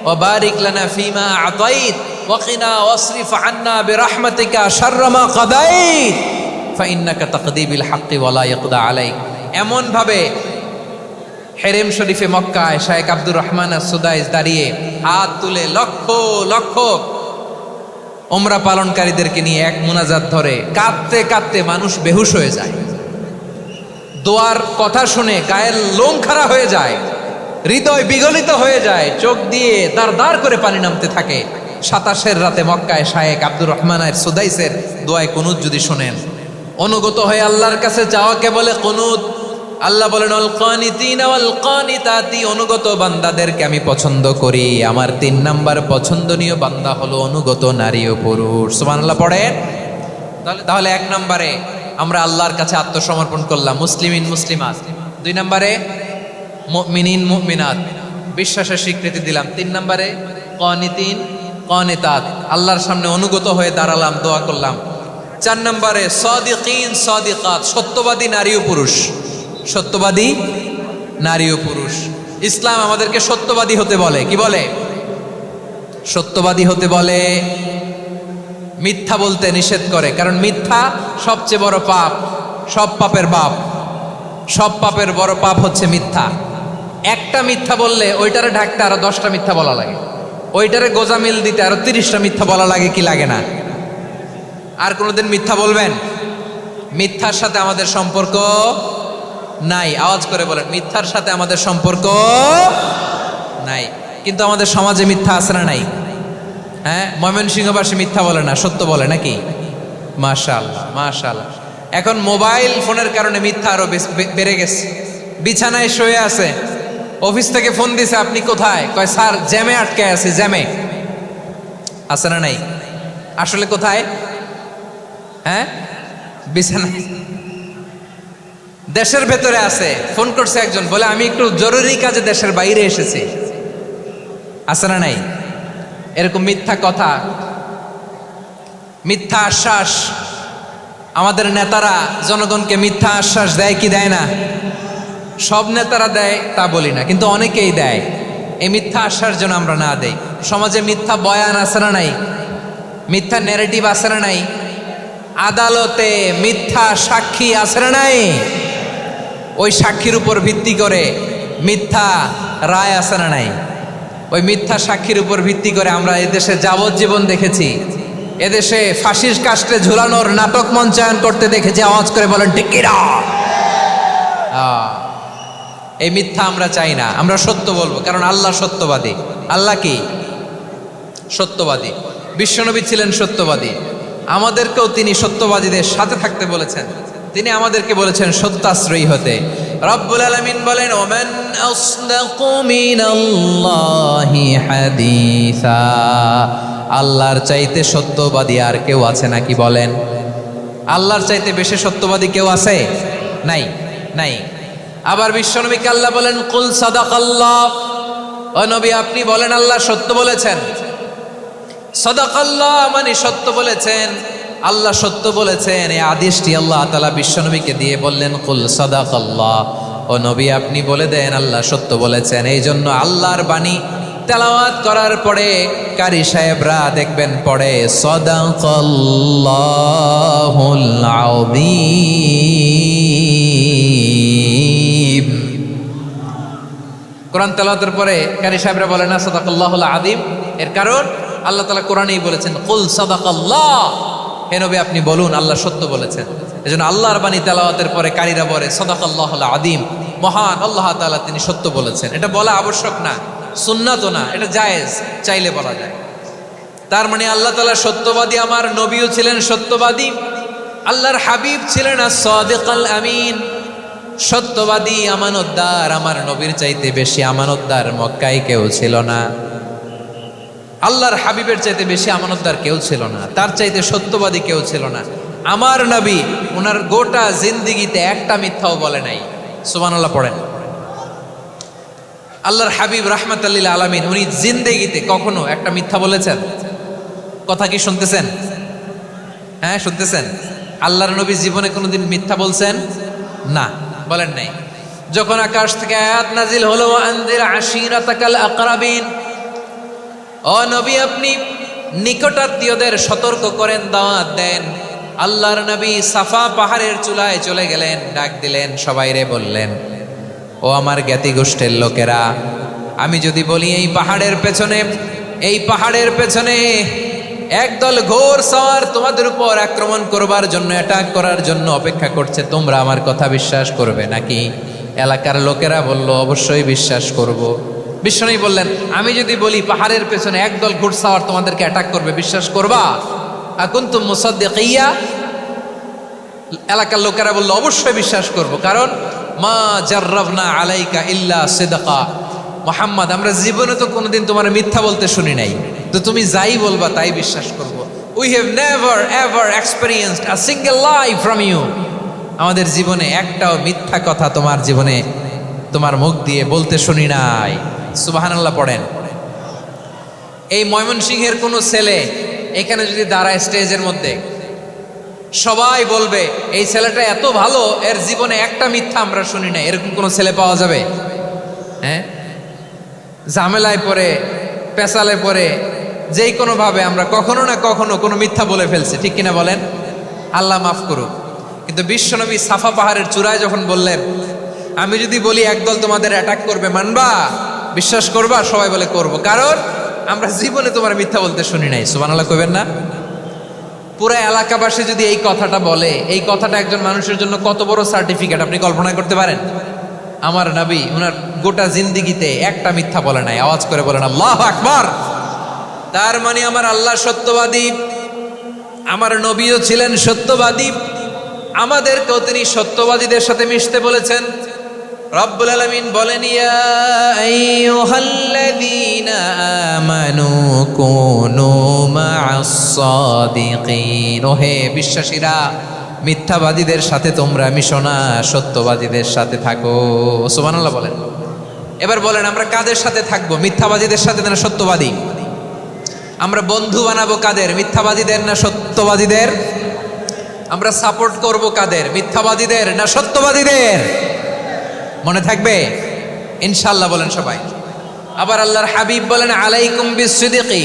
ওয়া বারিক লানা ফিমা আতাইত ওয়া কিনা ওয়াসরিফ আন্না বিরহমাতিকা শাররা মা কাদাইত ফাইন্নাকা তাকদি বিল হাক্কি ওয়া লা ইয়াকদা আলাইক। এমন ভাবে হেরেম শরীফে মক্কায় শাইখ আব্দুর রহমান আস-সুদাইস দাঁড়িয়ে হাত তুলে লক্ষ লক্ষ উমরা পালনকারীদেরকে নিয়ে এক মুনাজাত ধরে কাঁদতে কাঁদতে মানুষ বেহুশ হয়ে যায়। দোয়ার কথা শুনে গায়ের লোম খাড়া হয়ে যায়, হৃদয় বিগলিত হয়ে যায়, চোখ দিয়ে দাঁড় দাঁড় করে পানি নামতে থাকে। 27-এর রাতে মক্কায় শাইখ আব্দুর রহমান আস-সুদাইসের দোয়ায় কুনুত যদি শোনেন, অনুগত হয়ে আল্লাহর কাছে চাওয়াকে বলে কুনুত। আল্লাহ বলেন আল কানিতিনা ওয়াল কানিতাতি, অনুগত বান্দাদেরকে আমি পছন্দ করি। আমার 3 নাম্বার পছন্দনীয় বান্দা হলো অনুগত নারী ও পুরুষ। সুবহানাল্লাহ পড়েন। তাহলে 1 নম্বরে আমরা আল্লাহর কাছে আত্মসমর্পণ করলাম, মুসলিমিন মুসলিমাত। 2 নম্বরে মুমিনিন মুমিনাত, বিশ্বাসের স্বীকৃতি দিলাম। 3 নম্বরে কানিতিন কানিতাত, আল্লাহর সামনে অনুগত হয়ে দাঁড়ালাম, দোয়া করলাম। 4 নম্বরে সাদিকিন সাদিকাত, সত্যবাদী নারী ও পুরুষ। সত্যবাদী নারী ও পুরুষ। ইসলাম আমাদেরকে সত্যবাদী হতে বলে। কি বলে? সত্যবাদী হতে বলে। মিথ্যা বলতে নিষেধ করে, কারণ মিথ্যা সবচেয়ে বড় পাপ, সব পাপের বাপ। সব পাপের বড় পাপ হচ্ছে মিথ্যা। একটা মিথ্যা বললে ওইটারে ঢাকতে আরো 10টা মিথ্যা বলা লাগে, ওইটারে গোজামিল দিতে আরো 30টা মিথ্যা বলা লাগে, কি লাগে না? আর কোনোদিন মিথ্যা বলবেন? মিথ্যার সাথে আমাদের সম্পর্ক নাই। আওয়াজ করে বলেন, মিথ্যার সাথে আমাদের সম্পর্ক নাই। কিন্তু আমাদের সমাজে মিথ্যা আছে না নাই? হ্যাঁ, ময়মনসিংহবাসী মিথ্যা বলে না, সত্য বলে নাকি? মাশাআল্লাহ মাশাআল্লাহ। এখন মোবাইল ফোনের কারণে মিথ্যা আরো বেড়ে গেছে। বিছানায় শুয়ে আছে, অফিস থেকে ফোন দিছে, আপনি কোথায়? কয় স্যার জ্যামে আটকে আছি। জ্যামে আছে না নাই? আসলে কোথায়? হ্যাঁ, বিছানায়। দেশের ভেতরে আছে। ফোন করছে একজন, বলে আমি একটু জরুরি কাজে দেশের বাইরে এসেছি। আছে না নাই? এরকম মিথ্যা কথা, মিথ্যা আশ্বাস। আমাদের নেতারা জনগণকে মিথ্যা আশ্বাস দেয় কি দেয় না? সব নেতারা দেয় তা বলি না, কিন্তু অনেকেই দেয়। এই মিথ্যা আশ্বাস যেন আমরা না দেই। সমাজে মিথ্যা বয়ান আছে না নাই? মিথ্যা ন্যারেটিভ আছে না নাই? আদালতে মিথ্যা সাক্ষী আছে না নাই? ওই সাক্ষীর উপর ভিত্তি করে মিথ্যা রায় আছে না নাই? ওই মিথ্যা সাক্ষীর উপর ভিত্তি করে আমরা এদেশে যাবজ্জীবন দেখেছি, এদেশে ফাঁসির কাস্টে ঝুলানোর নাটক মঞ্চায়ন করতে দেখেছি। আওয়াজ করে বলেন ঠিক কিনা? এই মিথ্যা আমরা চাই না, আমরা সত্য বলবো, কারণ আল্লাহ সত্যবাদী। আল্লাহ কি? সত্যবাদী। বিশ্বনবী ছিলেন সত্যবাদী, আমাদেরকেও তিনি সত্যবাদীদের সাথে থাকতে বলেছেন। তিনি আমাদেরকে বলেছেন সত্যাশ্রয়ী হতে। রব্বুল আলামিন বলেন, ওমান আসদাকু মিনাল্লাহি হাদিসা, আল্লাহর চাইতে সত্যবাদী আর কেউ আছে নাকি বলেন? আল্লাহর চাইতে বেশি সত্যবাদী কেউ আছে? নাই, নাই। আবার বিশ্বনবীকে আল্লাহ বলেন, কুল সাদাকাল্লাহ, ও নবী আপনি বলেন আল্লাহ সত্য বলেছেন। সাদাকাল্লাহ মানে সত্য বলেছেন, আল্লাহ সত্য বলেছেন। এই আদেশটি আল্লাহ তাআলা বিশ্বনবীকে দিয়ে বললেন, কুল সাদাকাল্লাহ, ও নবী আপনি বলে দেন আল্লাহ সত্য বলেছেন। এই জন্য আল্লাহর বাণী তেলাওয়াত করার পরে কারি সাহেবরা দেখবেন পড়ে সাদাকাল্লাহুল আযীম। কোরআন তেলাওয়াতের পরে কারি সাহেবরা বলে না সাদাকাল্লাহুল আযীম, এর কারণ আল্লাহ তাআলা কোরআনেই বলেছেন কুল সাদাকাল্লাহ, হে নবী আপনি বলুন আল্লাহ সত্য বলেছেন। এজন্য আল্লাহর বাণী তেলাওয়াতের পরে কারীরা বলে সাদাকাল্লাহুল আযীম, মহান আল্লাহ তাআলা তিনি সত্য বলেছেন। এটা বলা আবশ্যক না, সুন্নাতও না, এটা জায়েজ, চাইলে বলা যায়। তার মানে আল্লাহ তাআলা সত্যবাদী, আমার নবীও ছিলেন সত্যবাদী, আল্লাহর হাবিব ছিলেন as-সাদিকাল আমিন, সত্যবাদী আমানতদার। আমার নবীর চাইতে বেশি আমানতদার মক্কায় কেউ ছিল না, আল্লাহর হাবিবের চাইতে বেশি আমানতদার কেউ ছিল না, তার চাইতে সত্যবাদী কেউ ছিল না। আমার নবী ওনার গোটা জিন্দেগিতে একটা মিথ্যাও বলে নাই। সুবহানাল্লাহ পড়েন। আল্লাহর হাবিব রাহমাতাল লিল আলামিন উনি জিন্দেগিতে কখনো একটা মিথ্যা বলেছেন? কথা কি শুনতেছেন? হ্যাঁ শুনতেছেন? আল্লাহর নবী জীবনে কোনোদিন মিথ্যা বলছেন? না, বলেন নাই। যখন আকাশ থেকে আয়াত নাজিল হলো আনজির আশিরাতাকাল আকরাবিন, ও নবী আপনি নিকটাত্মীয়দের সতর্ক করেন, দাওয়াত দেন। আল্লাহর নবী সাফা পাহাড়ের চূড়ায় চলে গেলেন, ডাক দিলেন, সবাইরে বললেন, ও আমার জ্ঞাতি গোষ্ঠীর লোকেরা, আমি যদি বলি এই পাহাড়ের পেছনে একদল ঘোর সওয়ার তোমাদের উপর আক্রমণ করবার জন্য, অ্যাটাক করার জন্য অপেক্ষা করছে, তোমরা আমার কথা বিশ্বাস করবে নাকি? এলাকার লোকেরা বলল অবশ্যই বিশ্বাস করব। বিশ্বনবী বললেন, আমি যদি বলি পাহাড়ের পেছনে একদল ঘোড়সাওয়ার তোমাদেরকে অ্যাটাক করবে, বিশ্বাস করবা? আকুনতুম মুসাদ্দিকিয়া? এলাকার লোকেরা বলল অবশ্যই বিশ্বাস করব, কারণ মা জাররাবনা আলাইকা ইল্লা সিদকা, মুহাম্মদ আমরা জীবনে তো কোনোদিন তোমার মিথ্যা বলতে শুনি নাই, তো তুমি যাই বলবা তাই বিশ্বাস করব। We have never ever experienced a single lie from you, আমাদের জীবনে একটাও মিথ্যা কথা তোমার জীবনে তোমার মুখ দিয়ে বলতে শুনি নাই। সুবহানাল্লাহ পড়েন। এই ময়মনসিংহের কোনো ছেলে এখানে যদি দাঁড়ায় স্টেজের মধ্যে, সবাই বলবে এই ছেলেটা এত ভালো, এর জীবনে একটা মিথ্যা আমরা শুনি না। এরকম কোনো ছেলে পাওয়া যাবে? হ্যাঁ, ঝামেলায় পড়ে, পেশালে পড়ে, যেই কোনো ভাবে আমরা কখনো না কখনো কোনো মিথ্যা বলে ফেলছি, ঠিক কিনা বলেন? আল্লাহ মাফ করুক। কিন্তু বিশ্বনবী সাফা পাহাড়ের চূড়ায় যখন বললেন, আমি যদি বলি একদল তোমাদের অ্যাটাক করবে, মানবা? বিশ্বাস করবা? সবাই বলে করব, কারণ আমরা জীবনে তোমার মিথ্যা বলতে শুনি নাই। সুবহানাল্লাহ কইবেন না? পুরা এলাকাবাসী যদি এই কথাটা বলে, এই কথাটা একজন মানুষের জন্য কত বড় সার্টিফিকেট আপনি কল্পনা করতে পারেন? আমার নবী ওনার গোটা জিন্দেগিতে একটা মিথ্যা বলে নাই। আওয়াজ করে বলেন আল্লাহু আকবার। তার মানে আমার আল্লাহ সত্যবাদী, আমার নবীও ছিলেন সত্যবাদী, আমাদেরকেও তিনি সত্যবাদীদের সাথে মিশতে বলেছেন। রব্বুল আলামিন বলেন, ইয়া আইয়ুহাল্লাযীনা আমানু কুনু মা'আস সাদিকিন, ওহে বিশ্বাসীরা মিথ্যাবাদীদের সাথে তোমরা মিশো না, সত্যবাদীদের সাথে থাকো। সুবহানাল্লাহ বলেন। এবার বলেন আমরা কাদের সাথে থাকবো? মিথ্যাবাদীদের সাথে না সত্যবাদী? আমরা বন্ধু বানাবো কাদের? মিথ্যাবাদীদের না সত্যবাদীদের? আমরা সাপোর্ট করব কাদের? মিথ্যাবাদীদের না সত্যবাদীদের? মনে থাকবে ইনশাআল্লাহ বলেন সবাই। আবার আল্লাহর হাবিব বলেন, আলাইকুম বিসসিদকি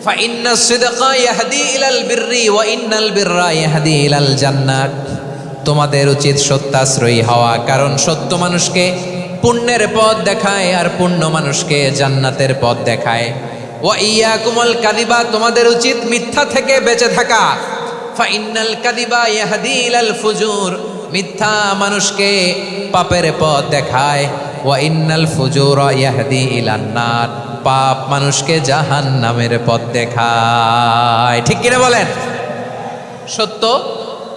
ফাইন্নাস সিদকা ইয়াহদি ইলাল বিররি ওয়া ইন্নাল বিররা ইয়াহদি ইলাল জান্নাত। তোমাদের উচিত সত্যাশ্রয়ী হওয়া, কারণ সত্য মানুষকে পুণ্যের পথ দেখায় আর পুণ্য মানুষকে জান্নাতের পথ দেখায়। ওয়া ইয়াকুমুল কাযিবা, তোমাদের উচিত মিথ্যা থেকে বেঁচে থাকা। ফাইন্নাল কাযিবা ইয়াহদি ইলাল ফুজুর, মিথ্যা মানুষকে পাপের পথ দেখায়। ওয়া ইন্নাল ফুজুরা ইয়াহদি ইলান নার, পাপ মানুষকে জাহান্নামের পথ দেখায়। ঠিক কিনা বলেন? সত্য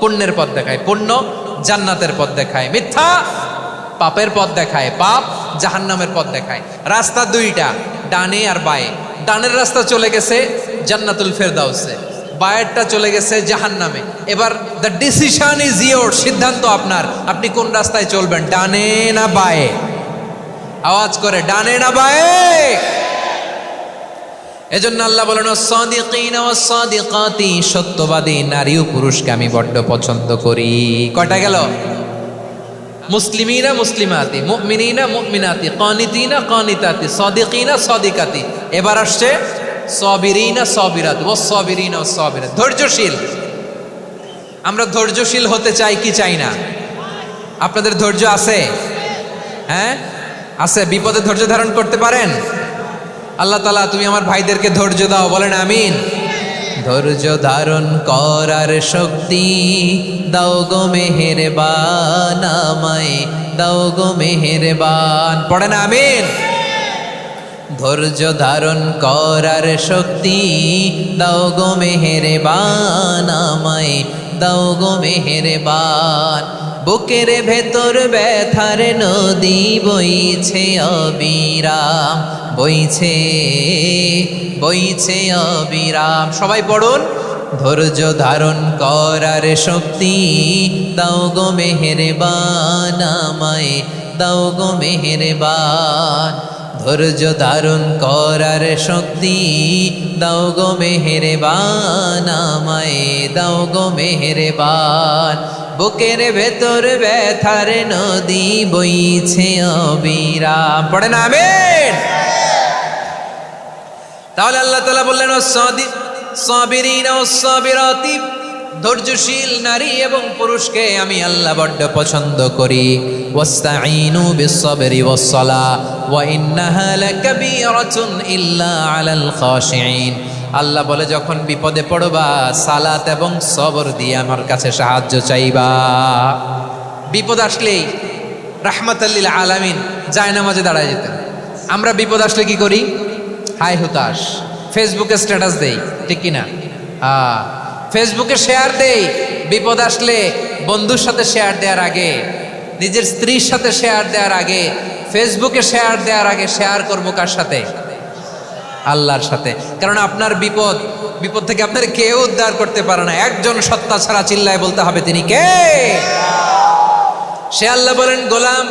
পুণ্যের পথ দেখায়, পুণ্য জান্নাতের পথ দেখায়, মিথ্যা পাপের পথ দেখায়, পাপ জাহান্নামের পথ দেখায়। রাস্তা দুইটা, ডানে আর বায়ে। ডানের রাস্তা চলে গেছে জান্নাতুল ফেরদাউসে, বায়েরটা চলে গেছে জাহান্নামে। এবার দ্য ডিসিশন ইজ ইয়োর, সিদ্ধান্ত আপনার, আপনি কোন রাস্তায় চলবেন, ডানে না বায়ে? আওয়াজ করে, ডানে না বায়ে? এজন্য আল্লাহ বলেন সাদিকিনা ওয়াস সাদিকাতি, সত্যবাদী নারী ও পুরুষকে আমি বড্ড পছন্দ করি। কয়টা গেল? মুসলিমিনা মুসলিমাতি, মুমিনিনা মুমিনাতি, কানিতিনা কানিতাতি, সাদিকিনা সাদিকাতি। এবার আসছে সাবিরিনা সাবিরাত, ওয়াস সাবিরিনা ওয়াস সাবিরাত, ধৈর্যশীল। আমরা ধৈর্যশীল হতে চাই কি চাই না? আপনাদের ধৈর্য আছে? হ্যাঁ আছে। বিপদে ধৈর্য ধারণ করতে পারেন? আল্লাহ তাআলা তুমি আমার ভাইদেরকে ধৈর্য দাও, বলেন আমিন। ধৈর্য ধারণ করার শক্তি দাও গো মেহেরবান, আমায় দাও গো মেহেরবান, পড়েন আমিন। ধৈর্য ধারণ করার শক্তি দাও গো মেহেরবান, আমায় দাও গো মেহেরবান। বুকের ভেতর ব্যথার নদী বইছে অবিরাম, বইছে বইছে অবিরাম। সবাই পড়ুন, ধৈর্য ধারণ করার শক্তি দাও গো মেহেরবান, আমায় দাও গো মেহেরবান। ধৈর্য ধারণ করার শক্তি দাও গো মেহেরবান, আমায় দাও গো মেহেরবান। বুকের ভেতর ব্যথার নদী বইছে অবিরাম, পড়েন আমিন। তাহলে আল্লাহ তাআলা বললেন সাবিরিনা ওয়াস সাবিরাতি, ধৈর্যশীল নারী এবং পুরুষকে আমি আল্লাহ বড্ড পছন্দ করি। ওয়াস্তাঈনু বিস-সাবরি ওয়াস-সালাহ ওয়া ইন্নাহা লাকাবীরাতুন ইল্লা আলাল খাশিঈন। আল্লাহ বলে যখন বিপদে পড়বা সালাত এবং সবর দিয়ে আমার কাছে সাহায্য চাইবা। বিপদ আসলেই রাহমাতাল লিল আলামিন জায়নামাজে দাঁড়ায় যেতেন। আমরা বিপদ আসলে কি করি? হাই হুতাশ, ফেসবুকে স্ট্যাটাস দেই, ঠিক কিনা? ফেসবুকে শেয়ার দেই। বিপদ আসলে বন্ধুর সাথে শেয়ার দেওয়ার আগে, নিজের স্ত্রীর সাথে শেয়ার দেওয়ার আগে, ফেসবুকে শেয়ার দেওয়ার আগে শেয়ার করবো কার সাথে? আল্লাহর সাথে। কারণ আপনার বিপদ থেকে আপনার কেউ উদ্ধার করতে পারে না, একজন সত্তা ছাড়া। চিল্লায় বলতে হবে তিনি কে? সে আল্লাহ বলেন, গোলাম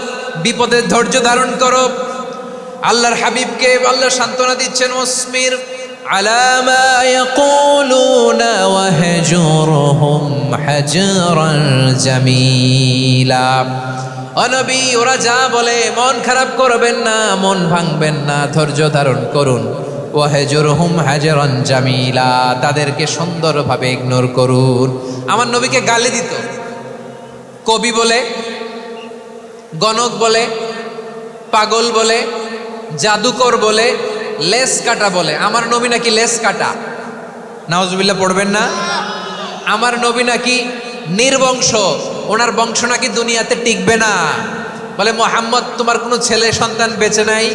বিপদের ধৈর্য ধারণ করো। আল্লাহর হাবিবকে আল্লাহ সান্ত্বনা দিচ্ছেন, ওয়াসবির আলা মা ইয়াকুলুনা ওয়াহজুরহুম হাজরান জামিলা। ও নবী, ওরা যা বলে মন খারাপ করবেন না, মন ভাঙবেন না, ধৈর্য ধারণ করুন। ওয়াহজুরহুম হাজরান জামিলা, তাদেরকে সুন্দরভাবে ইগনোর করুন। আমার নবীকে গালি দিত কবি বলে, গণক বলে, পাগল বলে, জাদুকর বলে, লেস কাটা বলে। আমার নবী নাকি লেস কাটা, নাউজুবিল্লাহ পড়বেন না। আমার নবী নাকি নির্বংশ, ওনার বংশ নাকি দুনিয়াতে টিকবে না। বলে মুহাম্মদ তোমার কোনো ছেলে সন্তান বেঁচে নাই,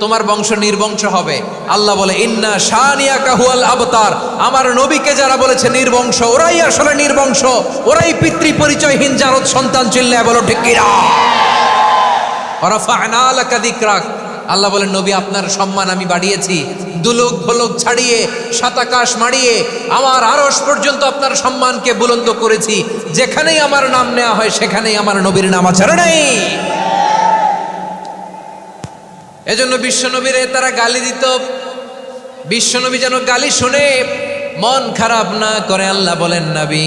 তোমার বংশ নির্বংশ হবে। আল্লাহ বলে ইন্না শানিয়াকা হুয়াল আবতার, আমার নবীকে যারা বলেছে নির্বংশ, ওরাই আসলে নির্বংশ, ওরাই পিতৃ পরিচয়হীন জারদ সন্তান। চিল্লায় বলো ঠিক কিনা? ওয়ারাফা'না লাকা যিকরাক, আল্লাহ বলেন নবী আপনার সম্মান আমি বাড়িয়েছি, দুলোক ভোলক ছাড়িয়ে সাত আকাশ মাড়িয়ে আমার আরশ পর্যন্ত আপনার সম্মানকে বুলন্দ করেছি। যেখানেই আমার নাম নেওয়া হয় সেখানেই আমার নবীর নাম আছে নাই? এজন্য বিশ্বনবীরে তারা গালি দিত। বিশ্বনবী যেন গালি শুনে মন খারাপ না করে, আল্লাহ বলেন নবী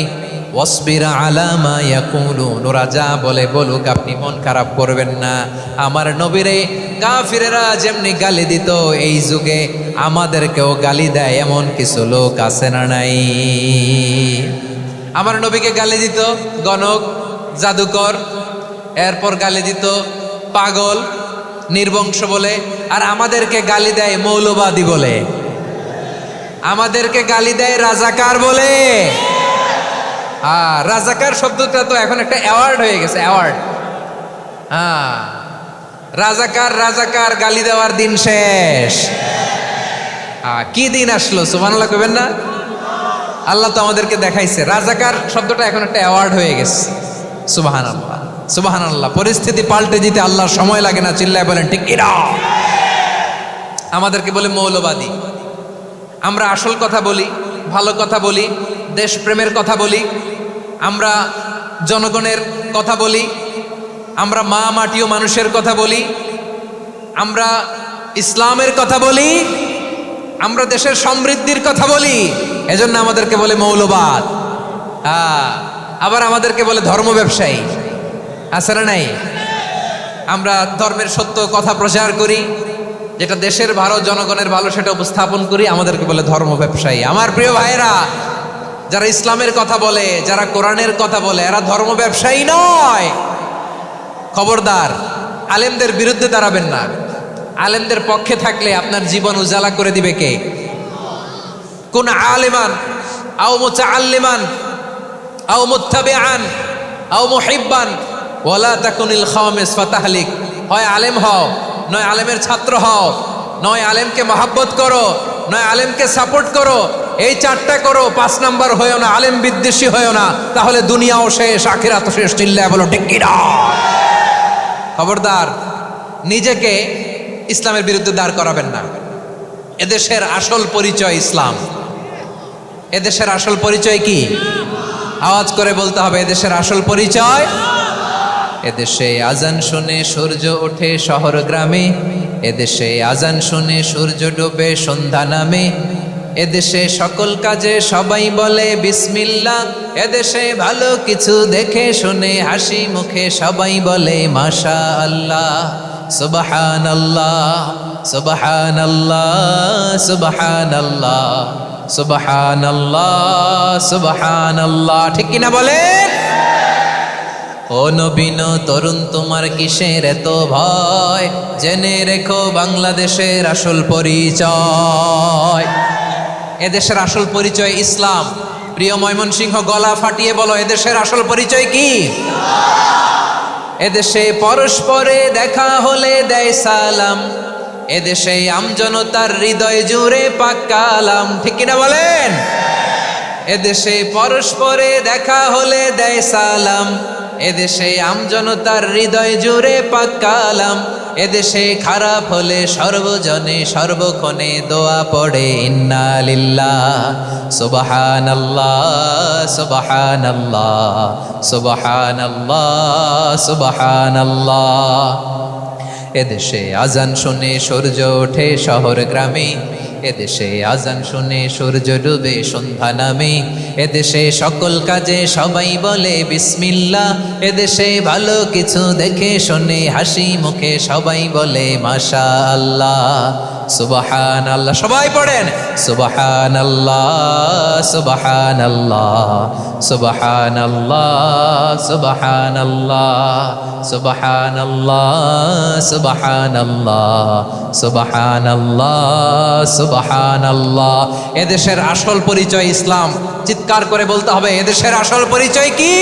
ওয়াসবির আলা মা ইয়াকুলুন, ওরা যা বলে বলুক, আপনি মন খারাপ করবেন না। আমার নবীরে কাফিরেরা যেমনি গালি দিত, এই যুগে আমাদেরকেও গালি দেয় এমন কিছু লোক আছে না নাই? আমার নবীকে গালি দিত গণক, জাদুকর, এরপর গালি দিত পাগল, নির্বংশ বলে, আর আমাদেরকে গালি দেয় মৌলবাদী বলে, আমাদেরকে গালি দেয় রাজাকার বলে। রাজাকার শব্দটা তো এখন একটা অ্যাওয়ার্ড হয়ে গেছে, অ্যাওয়ার্ড। রাজাকার রাজাকার গালি দেওয়ার দিন শেষ। কি দিন আসলো, সুবহানাল্লাহ কইবেন না? আল্লাহ তো আমাদেরকে দেখাইছে, রাজাকার শব্দটা এখন একটা অ্যাওয়ার্ড হয়ে গেছে। সুবহানাল্লাহ, সুবহানাল্লাহ। পরিস্থিতি পাল্টে দিতে আল্লাহর সময় লাগে না, চিল্লায় বলেন ঠিক কিনা? আমাদেরকে বলে মৌলবাদী। আমরা আসল কথা বলি, ভালো কথা বলি, দেশপ্রেমের কথা বলি, আমরা জনগণের কথা বলি, আমরা মা মাটি ও মানুষের কথা বলি, আমরা ইসলামের কথা বলি, আমরা দেশের সমৃদ্ধির কথা বলি, এজন্য আমাদেরকে বলে মৌলবাদ। আবার আমাদেরকে বলে ধর্ম ব্যবসায়ী, আছে না নাই? আমরা ধর্মের সত্য কথা প্রচার করি, যেটা দেশের ভালো, জনগণের ভালো, সেটা উপস্থাপন করি, আমাদেরকে বলে ধর্ম ব্যবসায়ী। আমার প্রিয় ভাইরা, যারা ইসলামের কথা বলে, যারা কোরআনের কথা বলে, এরা ধর্ম ব্যবসায়ী নয়। খবরদার, আলেমদের বিরুদ্ধে দাঁড়াবেন না। আলেমদের পক্ষে থাকলে আপনার জীবন উজালা করে দিবে কে? কোন আলিমান আও মুতাআল্লিমান আও মুত্তাবিআন আও মুহিব্বান ওয়ালা তাকুনিল খামিস ফাতাহলিক। হয় আলেম হও, নয় আলেমের ছাত্র হও, নয় আলেমকে মহাব্বত করো, নয় আলেমকে সাপোর্ট করো। এই চারটা করো, 5 নাম্বার হয়েও না, আলেম বিদ্বেষী হয়েও না, তাহলে দুনিয়াও শেষ, আখিরাতও শেষ। চিল্লায় বলো ঠিক কিনা? খবরদার, নিজেকে ইসলামের বিরুদ্ধে দাঁড় করাবেন না। এদেশের আসল পরিচয় ইসলাম। এদেশের আসল পরিচয় কি? আওয়াজ করে বলতে হবে, এদেশের আসল পরিচয়। এদেশে আজান শুনে সূর্য ওঠে শহর গ্রামে, এদেশে আজান শুনে সূর্য ডোবে সন্ধ্যা নামে, এদেশে সকল কাজে সবাই বলে বিসমিল্লাহ, এদেশে ভালো কিছু দেখে শুনে হাসি মুখে সবাই বলে মাশাআল্লাহ, সুবহানাল্লাহ, সুবহানাল্লাহ, সুবহানাল্লাহ, সুবহানাল্লাহ, সুবহানাল্লাহ। ঠিক কিনা বলেন? ও নবীন তরুণ, তোমার কিসের এত ভয়? জেনে রেখো বাংলাদেশের আসল পরিচয়। এদেশের আসল পরিচয় ইসলাম। প্রিয় ময়মনসিংহ, গলা ফাটিয়ে বলো, এদেশের আসল পরিচয় কি? এদেশে পরস্পরে দেখা হলে দেয় সালাম, এদেশে আমজনতার হৃদয় জুড়ে পাক কালাম। ঠিক কিনা বলেন? এদেশে পরস্পরে দেখা হলে দেয় সালাম, এদেশে আমজনতার হৃদয় জুড়ে পাক কালাম, এদেশে খারাপ হলে সর্বজনে সর্বক্ষণে দোয়া পড়ে ইন্না লিল্লাহ, সুবহানাল্লাহ, সুবহানাল্লাহ, সুবহানাল্লাহ, সুবহানাল্লাহ। এদেশে আজান শুনে সূর্য ওঠে শহর গ্রামে, এদেশে আজান শুনে সূর্য ডুবে সন্ধ্যা নামে, এদেশে সকল কাজে সবাই বলে বিসমিল্লাহ, এদেশে ভালো কিছু দেখে শুনে হাসি মুখে সবাই বলে মাশাআল্লাহ, সুবহানাল্লাহ। সবাই পড়েন সুবহানাল্লাহ, সুবহানাল্লাহ, সুবহানাল্লাহ, সুবহানাল্লাহ, সুবহানাল্লাহ, সুবহানাল্লাহ, সুবহানাল্লাহ, সুবহানাল্লাহ। এদেশের আসল পরিচয় ইসলাম। চিৎকার করে বলতে হবে, এদেশের আসল পরিচয় কি?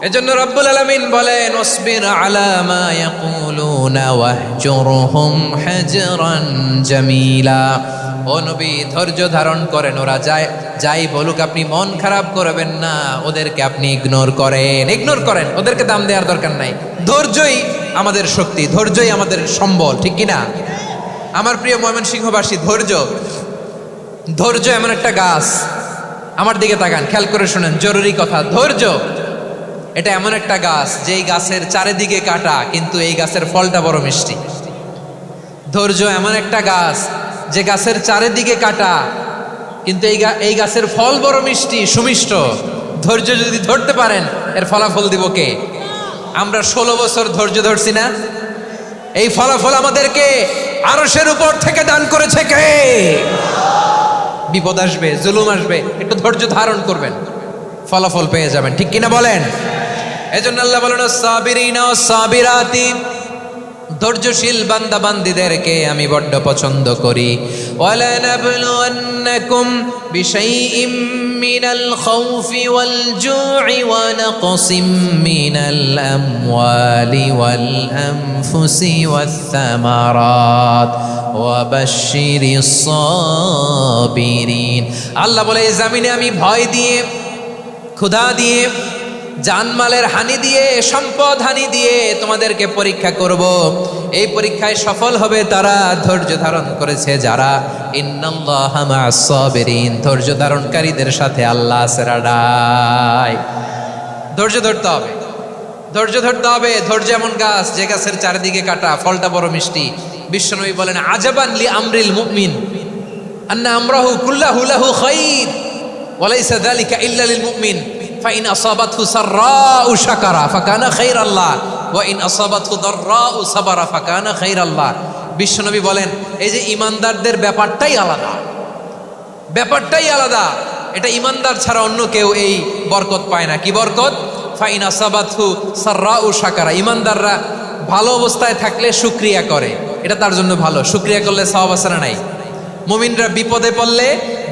এজন্য রব্বুল আলামিন বলেন, ওয়াসবির আলা মা ইয়াকুলুনা ওয়াহজুরহুম হাজরান জামিলা। ও নবী, ধৈর্য ধারণ করেন, ওরা যাই বলুক আপনি মন খারাপ করবেন না, ওদেরকে আপনি ইগনোর করেন, ওদেরকে দাম দেওয়ার দরকার নাই। ধৈর্যই আমাদের শক্তি, ধৈর্যই আমাদের সম্বল। ঠিক কিনা? আমার প্রিয় ময়মনসিংহবাসী, ধৈর্য এমন একটা গাছ। আমার দিকে তাকান, খেয়াল করে শুনেন, জরুরি কথা। ধৈর্য এটা এমন একটা গাছ, যেই গাছের চারিদিকে কাটা, কিন্তু এই গাছের ফলটা বড় মিষ্টি। ধৈর্য এমন একটা গাছ, যে গাছের চারিদিকে কাটা, কিন্তু এই গাছের ফল বড় মিষ্টি সুমিষ্ট, ধৈর্য যদি ধরতে পারেন এর ফলাফল দিব কে? আমরা 16 বছর ধৈর্য ধরছি না? এই ফলাফল আমাদেরকে আরশের উপর থেকে দান করেছে কে? বিপদ আসবে, জুলুম আসবে, একটু ধৈর্য ধারণ করবেন, ফলাফল পেয়ে যাবেন, ঠিক কিনা বলেন? এজন্য আল্লাহ বলেন সাবিরিনা ও সাবিরাতি, ধৈর্যশীল বান্দা বান্দীদেরকে আমি বড্ড পছন্দ করি। ওয়ালা নাবলুওয়ান্নাকুম বিশাইইম মিনাল খাউফি ওয়াল জু'i ওয়া নাকসিম মিনাল আমওয়ালি ওয়াল আনফুসি ওয়াস সামারাত ওয়া বাশশিরিস সাবিরিন। আল্লাহ বলে এই জমিনে আমি ভয় দিয়ে, ক্ষুধা দিয়ে, জানমালের হানি দিয়ে, সম্পদ হানি দিয়ে তোমাদেরকে পরীক্ষা করব। এই পরীক্ষায় সফল হবে তারা ধৈর্য ধারণ করেছে যারা। ইন্নাল্লাহা মা'আস সাবিরিন, ধৈর্য ধারণকারীদের সাথে আল্লাহ আছে রাডাই। ধৈর্য ধরতে হবে, ধৈর্য ধরতে হবে। ধৈর্য এমন গাছ যে গাছের চারিদিকে কাটা, ফলটা বড় মিষ্টি। বিশ্বনবী বলেন আজাবান লি আমরিল মুমিন আন্না আমরাহু কুল্লাহু লাহু খাইর ওয়া লাইসা যালিকা ইল্লা লিল মুমিন ফাইন আসাবাতহু সাররাউ শাকারা ফাকানা খাইরাল্লাহ ওয়া ইন আসাবাতহু দাররাউ সাবারা ফাকানা খাইরাল্লাহ। বিশ্বনবী বলেন এই যে ইমানদারদের ব্যাপারটাই আলাদা, ব্যাপারটাই আলাদা। এটা ইমানদার ছাড়া অন্য কেউ এই বরকত পায় না। কি বরকত? ফাইন আসাবাতহু সাররাউ শাকারা, ইমানদাররা ভালো অবস্থায় থাকলে শুকরিয়া করে, এটা তার জন্য ভালো। শুকরিয়া করলে সওয়াব আছে না নাই? মুমিনরা বিপদে পড়লে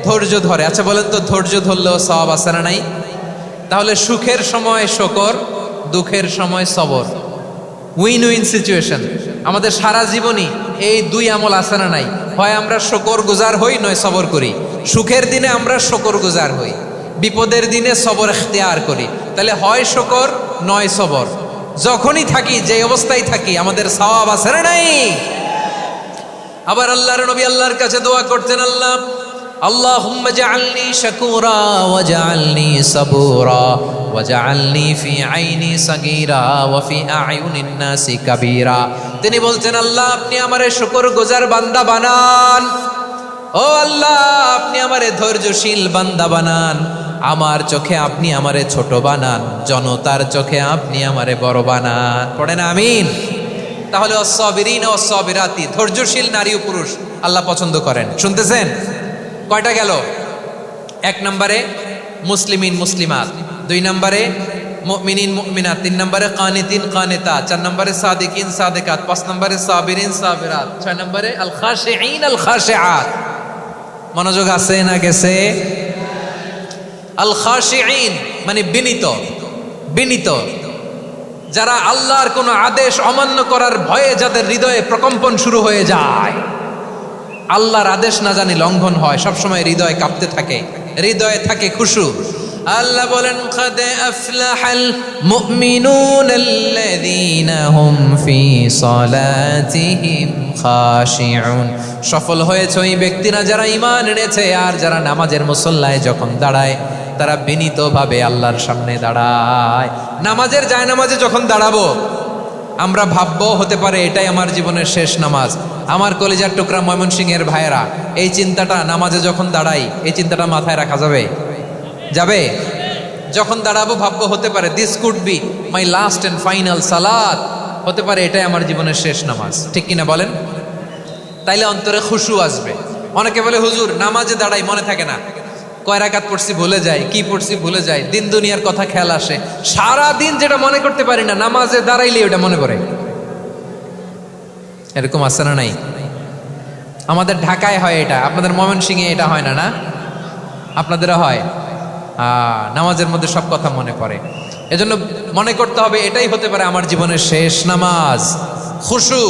ধৈর্য ধরে। আচ্ছা বলেন তো, ধৈর্য ধরলেও সওয়াব আছে না নাই? তাহলে সুখের সময় শুকর, দুঃখের সময় সবর, উইন উইন সিচুয়েশন। আমাদের সারা জীবনই এই দুই আমল আছে না নাই? হয় আমরা শুকর গুজার হই, নয় সবর করি। সুখের দিনে আমরা শুকর গুজার হই, বিপদের দিনে সবর ইখতিয়ার করি। তাহলে হয় শুকর নয় সবর। যখনই থাকি, যে অবস্থায় থাকি, আমাদের সওয়াব আছে না নাই? আবার আল্লাহর নবী আল্লাহর কাছে দোয়া করতেন, আল্লাহ আল্লাহুম্মা জাআলনি শাকুরা ওয়াজআলনি সাবুরা ওয়াজআলনি ফি আইনি সাগীরা ওয়া ফি আ'য়ুনিন নাসি কাবীরা। তিনি বলছেন আল্লাহ আপনি আমারে শুকরগুজার বান্দা বানান, ও আল্লাহ আপনি আমারে ধৈর্যশীল বান্দা বানান, আমার চোখে আপনি আমারে ছোট বানান, জনতার চোখে আপনি আমারে বড় বানান। পড়েন আমিন। তাহলে অস-সাবিরিন ও অস-সাবিরাতি, ধৈর্যশীল নারী ও পুরুষ আল্লাহ পছন্দ করেন। শুনতেছেন? কয়টা গেল? 1 নম্বরে মুসলিমিন মুসলিমাত, 2 নম্বরে মুমিনিন মুমিনাত, 3 নম্বরে কানিতিন কানিতাত, 4 নম্বরে সাদিকিন সাদিকাত, 5 নম্বরে সাবিরিন সাবিরাত, 6 নম্বরে আল খাশিঈন আল খাশিআত। মনোযোগ আছে না গেছে? আল খাশিঈন মানে বিনীত, বিনীত, যারা আল্লাহর কোনো আদেশ অমান্য করার ভয়ে যাদের হৃদয়ে প্রকম্পন শুরু হয়ে যায়, আল্লাহর আদেশ না জানি লঙ্ঘন হয়, সবসময় হৃদয় কাঁপতে থাকে, হৃদয়ে থাকে খুশু। আল্লাহ বলেন কাদ আফলাহাল মুমিনুন আল্লাযীনা হুম ফি সালাতিহিম খাশিউন। সফল হয়েছে ওই ব্যক্তিরা যারা ঈমান এনেছে আর যারা নামাজের মুসল্লায় যখন দাঁড়ায় তারা বিনীতভাবে আল্লাহর সামনে দাঁড়ায়। নামাজের জায়নামাজে যখন দাঁড়াবো আমরা ভাববো হতে পারে এটাই আমার জীবনের শেষ নামাজ। আমার কলিজার টুকরা ময়মনসিংহের ভাইয়েরা, এই চিন্তাটা নামাজে যখন দাঁড়াই, এই চিন্তাটা মাথায় রাখা যাবে? যাবে? যখন দাঁড়াবো ভাববো হতে পারে this could be my last and final সালাত, হতে পারে এটাই আমার জীবনের শেষ নামাজ। ঠিক কিনা বলেন? তাইলে অন্তরে খুশু আসবে। অনেকে বলে হুজুর নামাজে দাঁড়াই মনে থাকে না, কয় রাকাত পড়ছি ভুলে যাই, কি পড়ছি ভুলে যাই, দিন দুনিয়ার কথা খেয়াল আসে, সারা দিন যেটা মনে করতে পারি না নামাজে দাঁড়াইলে ওটা মনে পড়ে। এরকম আছে না নাই? আমাদের ঢাকায় হয় এটা, আপনাদের ময়মনসিংহে এটা হয় না? না আপনাদেরও হয়? নামাজের মধ্যে সব কথা মনে পড়ে। এজন্য মনে করতে হবে এটাই হতে পারে আমার জীবনের শেষ নামাজ। খুশু,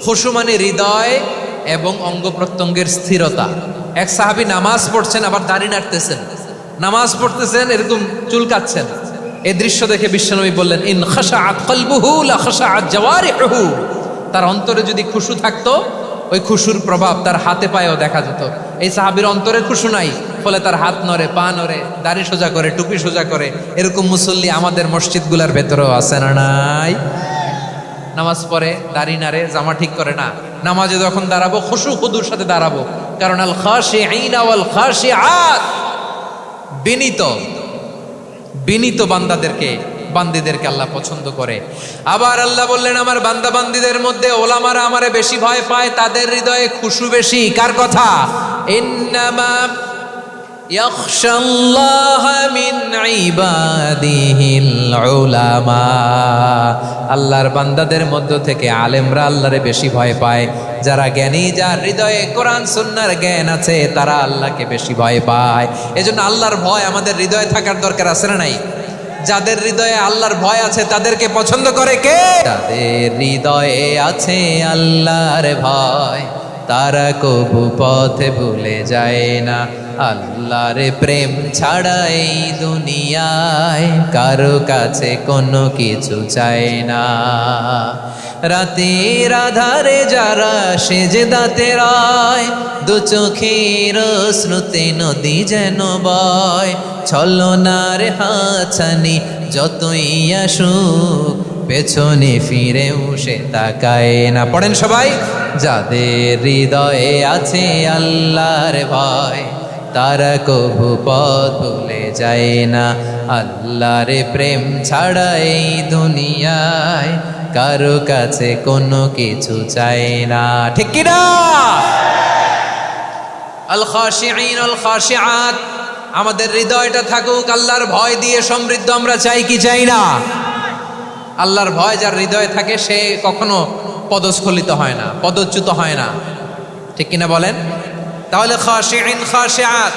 খুশু মানে হৃদয় এবং অঙ্গ প্রত্যঙ্গের স্থিরতা। এক সাহাবী নামাজ পড়ছেন আবার দাড়ি নাড়তেছেন, নামাজ পড়তেছেন এরকম চুলকাচ্ছেন। এই দৃশ্য দেখে বিশ্বনবী বললেন ইন খাশাআত কলবুহু লা খাশাআত জাওয়ারিহুহু। তার অন্তরে যদি খুশু থাকতো ওই খুশুর প্রভাব তার হাতে পায়েও দেখা যেত। এই সাহাবীর অন্তরে খুশু নাই, ফলে তার হাত নড়ে, পা নড়ে, দাড়ি সোজা করে, টুপি সোজা করে। এরকম মুসল্লি আমাদের মসজিদগুলোর ভেতরেও আছে না নাই? নামাজ পড়ে, দাড়ি নাড়ে, জামা ঠিক করে না, নামাজে যখন দাঁড়াবো খুশু খুদুর সাথে দাঁড়াবো, কারণ আল খাশিঈনা ওয়াল খাশিআত বিনীত বিনীত বান্দিদেরকে আল্লাহ পছন্দ করে। আবার আল্লাহ বললেন আমার বান্দা বান্দিদের মধ্যে ওলামারা আমারে বেশি ভয় পায়, তাদের হৃদয়ে খুশু বেশি। কার কথা? ইন্নামা ইয়াখশাল্লাহা মিন ইবাদিহিল উলামা। আল্লাহর বান্দাদের মধ্য থেকে আলেমরা আল্লাহরে বেশি ভয় পায়। যারা জ্ঞানী, যার হৃদয়ে কোরআন সুন্নাহর জ্ঞান আছে, তারা আল্লাহকে বেশি ভয় পায়। এজন্য আল্লাহর ভয় আমাদের হৃদয়ে থাকার দরকার আছে না নাই? যাদের হৃদয়ে আল্লাহর ভয় আছে তাদেরকে পছন্দ করে কে? যাদের হৃদয়ে আছে আল্লাহর ভয়, তারা কবু পথে ভুলে যায় না। আল্লাহর প্রেম ছাড়া এই দুনিয়ায় কারো কাছে কোনো কিছু চায় না। রাতের আধারে যারা সেজদাতে রয়, দু চোখের শ্রুতে নদী যেন বয়। ছলনার হাতছানি যতই আসুক, পেছনে ফিরেও সে তাকায় না। পড়েন সবাই। যাদের হৃদয়ে আছে আল্লাহর ভয়, তারা কবু পথ ভুলে যায় না। আল্লাহর প্রেম ছাড়া এই দুনিয়ায় কারো কাছে কোনো কিছু চায় না। ঠিক কি না? আল খাশিঈন আল খাশিআত, আমাদের হৃদয়টা থাকুক আল্লাহর ভয় দিয়ে সমৃদ্ধ। আমরা চাই কি চাই না? আল্লাহর ভয় যার হৃদয়ে থাকে সে কখনো পদস্খলিত হয় না, পদচ্যুত হয় না। ঠিক কিনা বলেন? তাহলে খাশিঈন খাশিআত।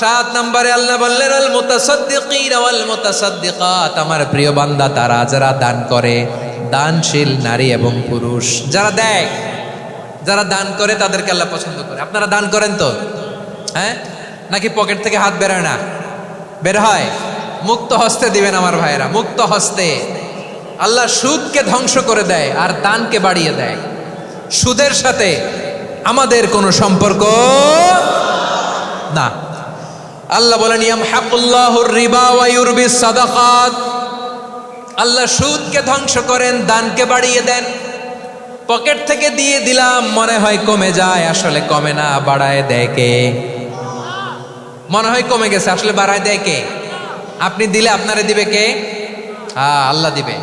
7 নম্বরে আল্লাহ বললেন আল মুতাসাদ্দিকিন ওয়াল মুতাসাদ্দিকাত, আমার প্রিয় বান্দা তারা যারা দান করে, দানশীল নারী এবং পুরুষ যারা দেয়, যারা দান করে তাদেরকে আল্লাহ পছন্দ করে। আপনারা দান করেন তো? হ্যাঁ, নাকি পকেট থেকে হাত বেরোয় না? বের হয়। মুক্ত হস্তে দিবেন আমার ভাইয়েরা, মুক্ত হস্তে। আল্লাহ সুদকে ধ্বংস করে দেয় আর দানকে বাড়িয়ে দেয়। সুদের সাথে আমাদের কোনো সম্পর্ক না। আল্লাহ বলেন ইয়ামহাকুল্লাহুর রিবা ওয়া ইউরবিস সাদাকাত, আল্লাহ সুদকে ধ্বংস করেন, দানকে বাড়িয়ে দেন। পকেট থেকে দিয়ে দিলাম মনে হয় কমে যায়, আসলে কমে না, বাড়ায় দেয় কে? মনে হয় কমে গেছে, আসলে বাড়ায় দেয় কে? আপনি দিলে আপনারে দিবে কে? আল্লাহ দিবে।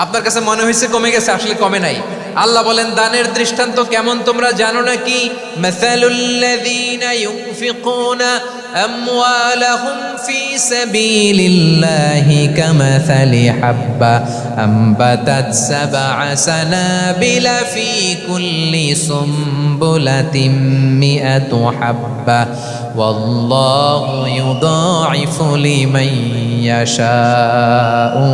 আপনার কাছে মনে হয়েছে কমে গেছে, আসলে কমে নাই। আল্লাহ বলেন দানের দৃষ্টান্ত কেমন তোমরা জানো নাকি? মাসালুল্লাযীনা ইউনফিকুনা আমওয়ালাহুম ফি সাবিলিল্লাহি কামাসালি হাব্বা আমবাতাত সাবআ সানাবিলা ফি কুল্লি সুমবুলাতিন মিআতু হাব্বা ওয়াল্লাহু ইউদাঈফু লিমান ইয়াশাউ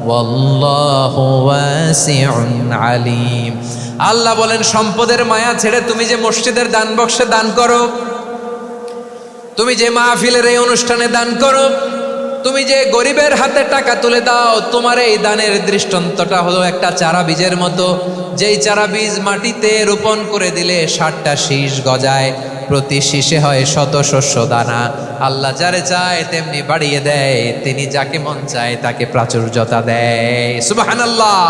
ওয়াল্লাহু ওয়াসিউন আলিম। আল্লাহ বলেন সম্পদের মায়া ছেড়ে তুমি যে মসজিদের দান বক্সে দান করো, তুমি যে মাহফিলের এই অনুষ্ঠানে দান করো, তুমি যে গরিবের হাতে টাকা তুলে দাও, তোমার এই দানের দৃষ্টান্তটা হলো একটা চারা বীজের মতো। যেই চারা বীজ মাটিতে রোপণ করে দিলে 60টা শীষ গজায়, প্রতি শীষে হয় শত শস্য দানা। আল্লাহ যারে চায় তেমনি বাড়িয়ে দেয়, তিনি যাকে মন চায় তাকে প্রাচুর্যতা দেয়। সুবহানাল্লাহ,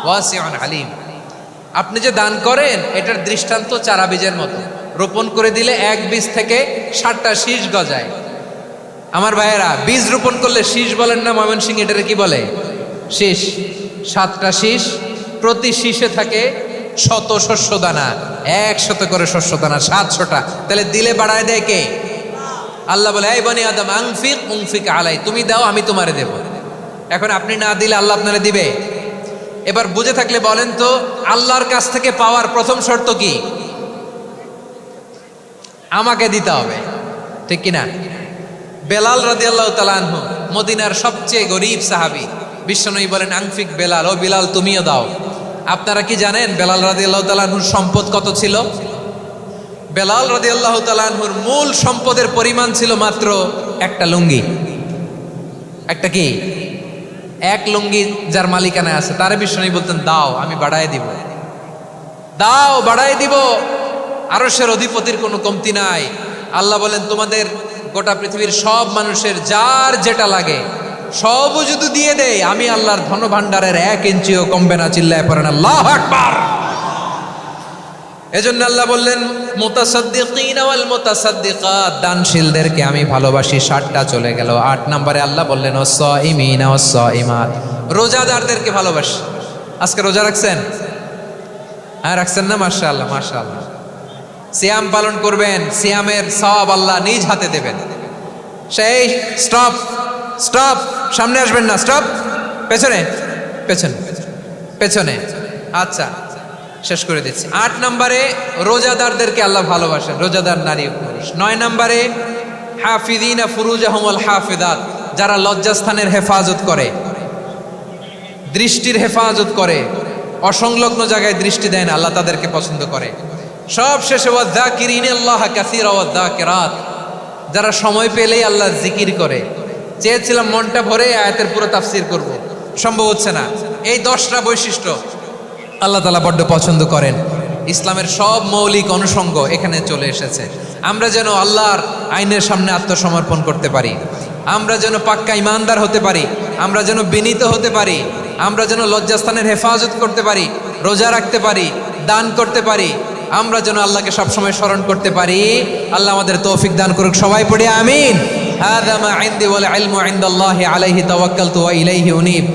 ওয়াসিউন আলিম। আপনি যে দান করেন এটার দৃষ্টান্ত চারা বীজের মতো, রোপণ করে দিলে এক বীজ থেকে 60টা শীষ গজায়। আমার ভাইয়েরা, বীজ রোপণ করলে শীষ বলেন না ময়মনসিংহ, এটারে কি বলে? শীষ। 7টা শীষ, প্রতি শীষে থাকে শত শস্য দানা, 100 করে শস্য দানা, 700টা। তাহলে দিলে বাড়ায় দেয় কে? আল্লাহ বলে এই বনি আদম আনফিক উনফিক আলাই, তুমি দাও আমি তোমারে দেব। এখন আপনি না দিলে আল্লাহ আপনারে দিবে? এবার বুঝে থাকলে বলেন তো, আল্লাহর কাছ থেকে পাওয়ার প্রথম শর্ত কি? আমাকে দিতে হবে, ঠিক কিনা? বেলাল রাদিয়াল্লাহু তাআলা আনহু মদিনার সবচেয়ে গরীব সাহাবী, বিশ্বনবী বলেন আনফিক বেলাল, ও বেলাল তুমিও দাও। আপনারা কি জানেন বেলাল রাদিয়াল্লাহু তাআলা আনহুর সম্পদ কত ছিল? বেলাল রাদিয়াল্লাহু তাআলা আনহুর মূল সম্পদের পরিমাণ ছিল মাত্র একটা লুঙ্গি। একটা কি? এক লুঙ্গি যার মালিকানায় আছে, তারে বিশ্বনবী বলতেন দাও আমি বাড়ায় দিব, দাও বাড়ায় দিব। আরশের অধিপতির কোনো কমতি নাই। আল্লাহ বলেন তোমাদের গোটা পৃথিবীর সব মানুষের যার যেটা লাগে সবও যদি দিয়ে দেয়, আমি আল্লাহর ধন ভান্ডারের 1 ইঞ্চিও কমবে না। চিল্লায় পড়েন আল্লাহু আকবার। এজন্য আল্লাহ বললেন মুতাসাদ্দিকিন ওয়াল মুতাসাদ্দিকাত, দানশীলদেরকে আমি ভালোবাসি। 7টা চলে গেল। 8 নম্বরে আল্লাহ বললেন ওয়াস-সাইমিনা ওয়াস-সাইমাত, রোজাদারদেরকে ভালোবাসি। আজকে রোজা রাখছেন? হ্যাঁ রাখছেন না? মাশাআল্লাহ মাশাআল্লাহ। সিয়াম পালন করবেন, সিয়ামের সওয়াব আল্লাহ নিজ হাতে দেবেন। সেই স্টপ স্টপ, সামনে আসবেন না, স্টপ, পেছনে পেছনে পেছনে। আচ্ছা শেষ করে দিচ্ছি। 8 নম্বরে রোজাদারদেরকে আল্লাহ ভালোবাসেন, রোজাদার নারী পুরুষ। 9 নম্বরে হাফিযিনা ফুরুজাহুম ওয়াল হাফিযাত, যারা লজ্জাস্থানের হেফাজত করে, দৃষ্টির হেফাজত করে, অসংলগ্ন জায়গায় দৃষ্টি দেয় না, আল্লাহ তাদেরকে পছন্দ করে। সব শেষে ওয়াযাকিরিনাল্লাহা কাসীরা ওয়াযাকিরাত, যারা সময় পেলেই আল্লাহর জিকির করে। চেয়েছিলাম মনটা ভরে আয়াতের পুরো তাফসীর করব, সম্ভব হচ্ছে না। এই 10টা বৈশিষ্ট্য আল্লাহ তাআলা বড্ড পছন্দ করেন। ইসলামের সব মৌলিক অনুষঙ্গ এখানে চলে এসেছে। আমরা যেন আল্লাহর আইনের সামনে আত্মসমর্পণ করতে পারি, আমরা যেন পাক্কা ইমানদার হতে পারি, আমরা যেন বিনীত হতে পারি, আমরা যেন লজ্জাস্থানের হেফাজত করতে পারি, রোজা রাখতে পারি, দান করতে পারি, আমরা যেন আল্লাহকে সবসময় স্মরণ করতে পারি। আল্লাহ আমাদের তৌফিক দান করুক। সবাই পড়ি আমিন। হাযা মা ইনদি ওয়াল ইলমু ইনদাল্লাহি আলাইহি তাওয়াক্কালতু ওয়া ইলাইহি উনীব।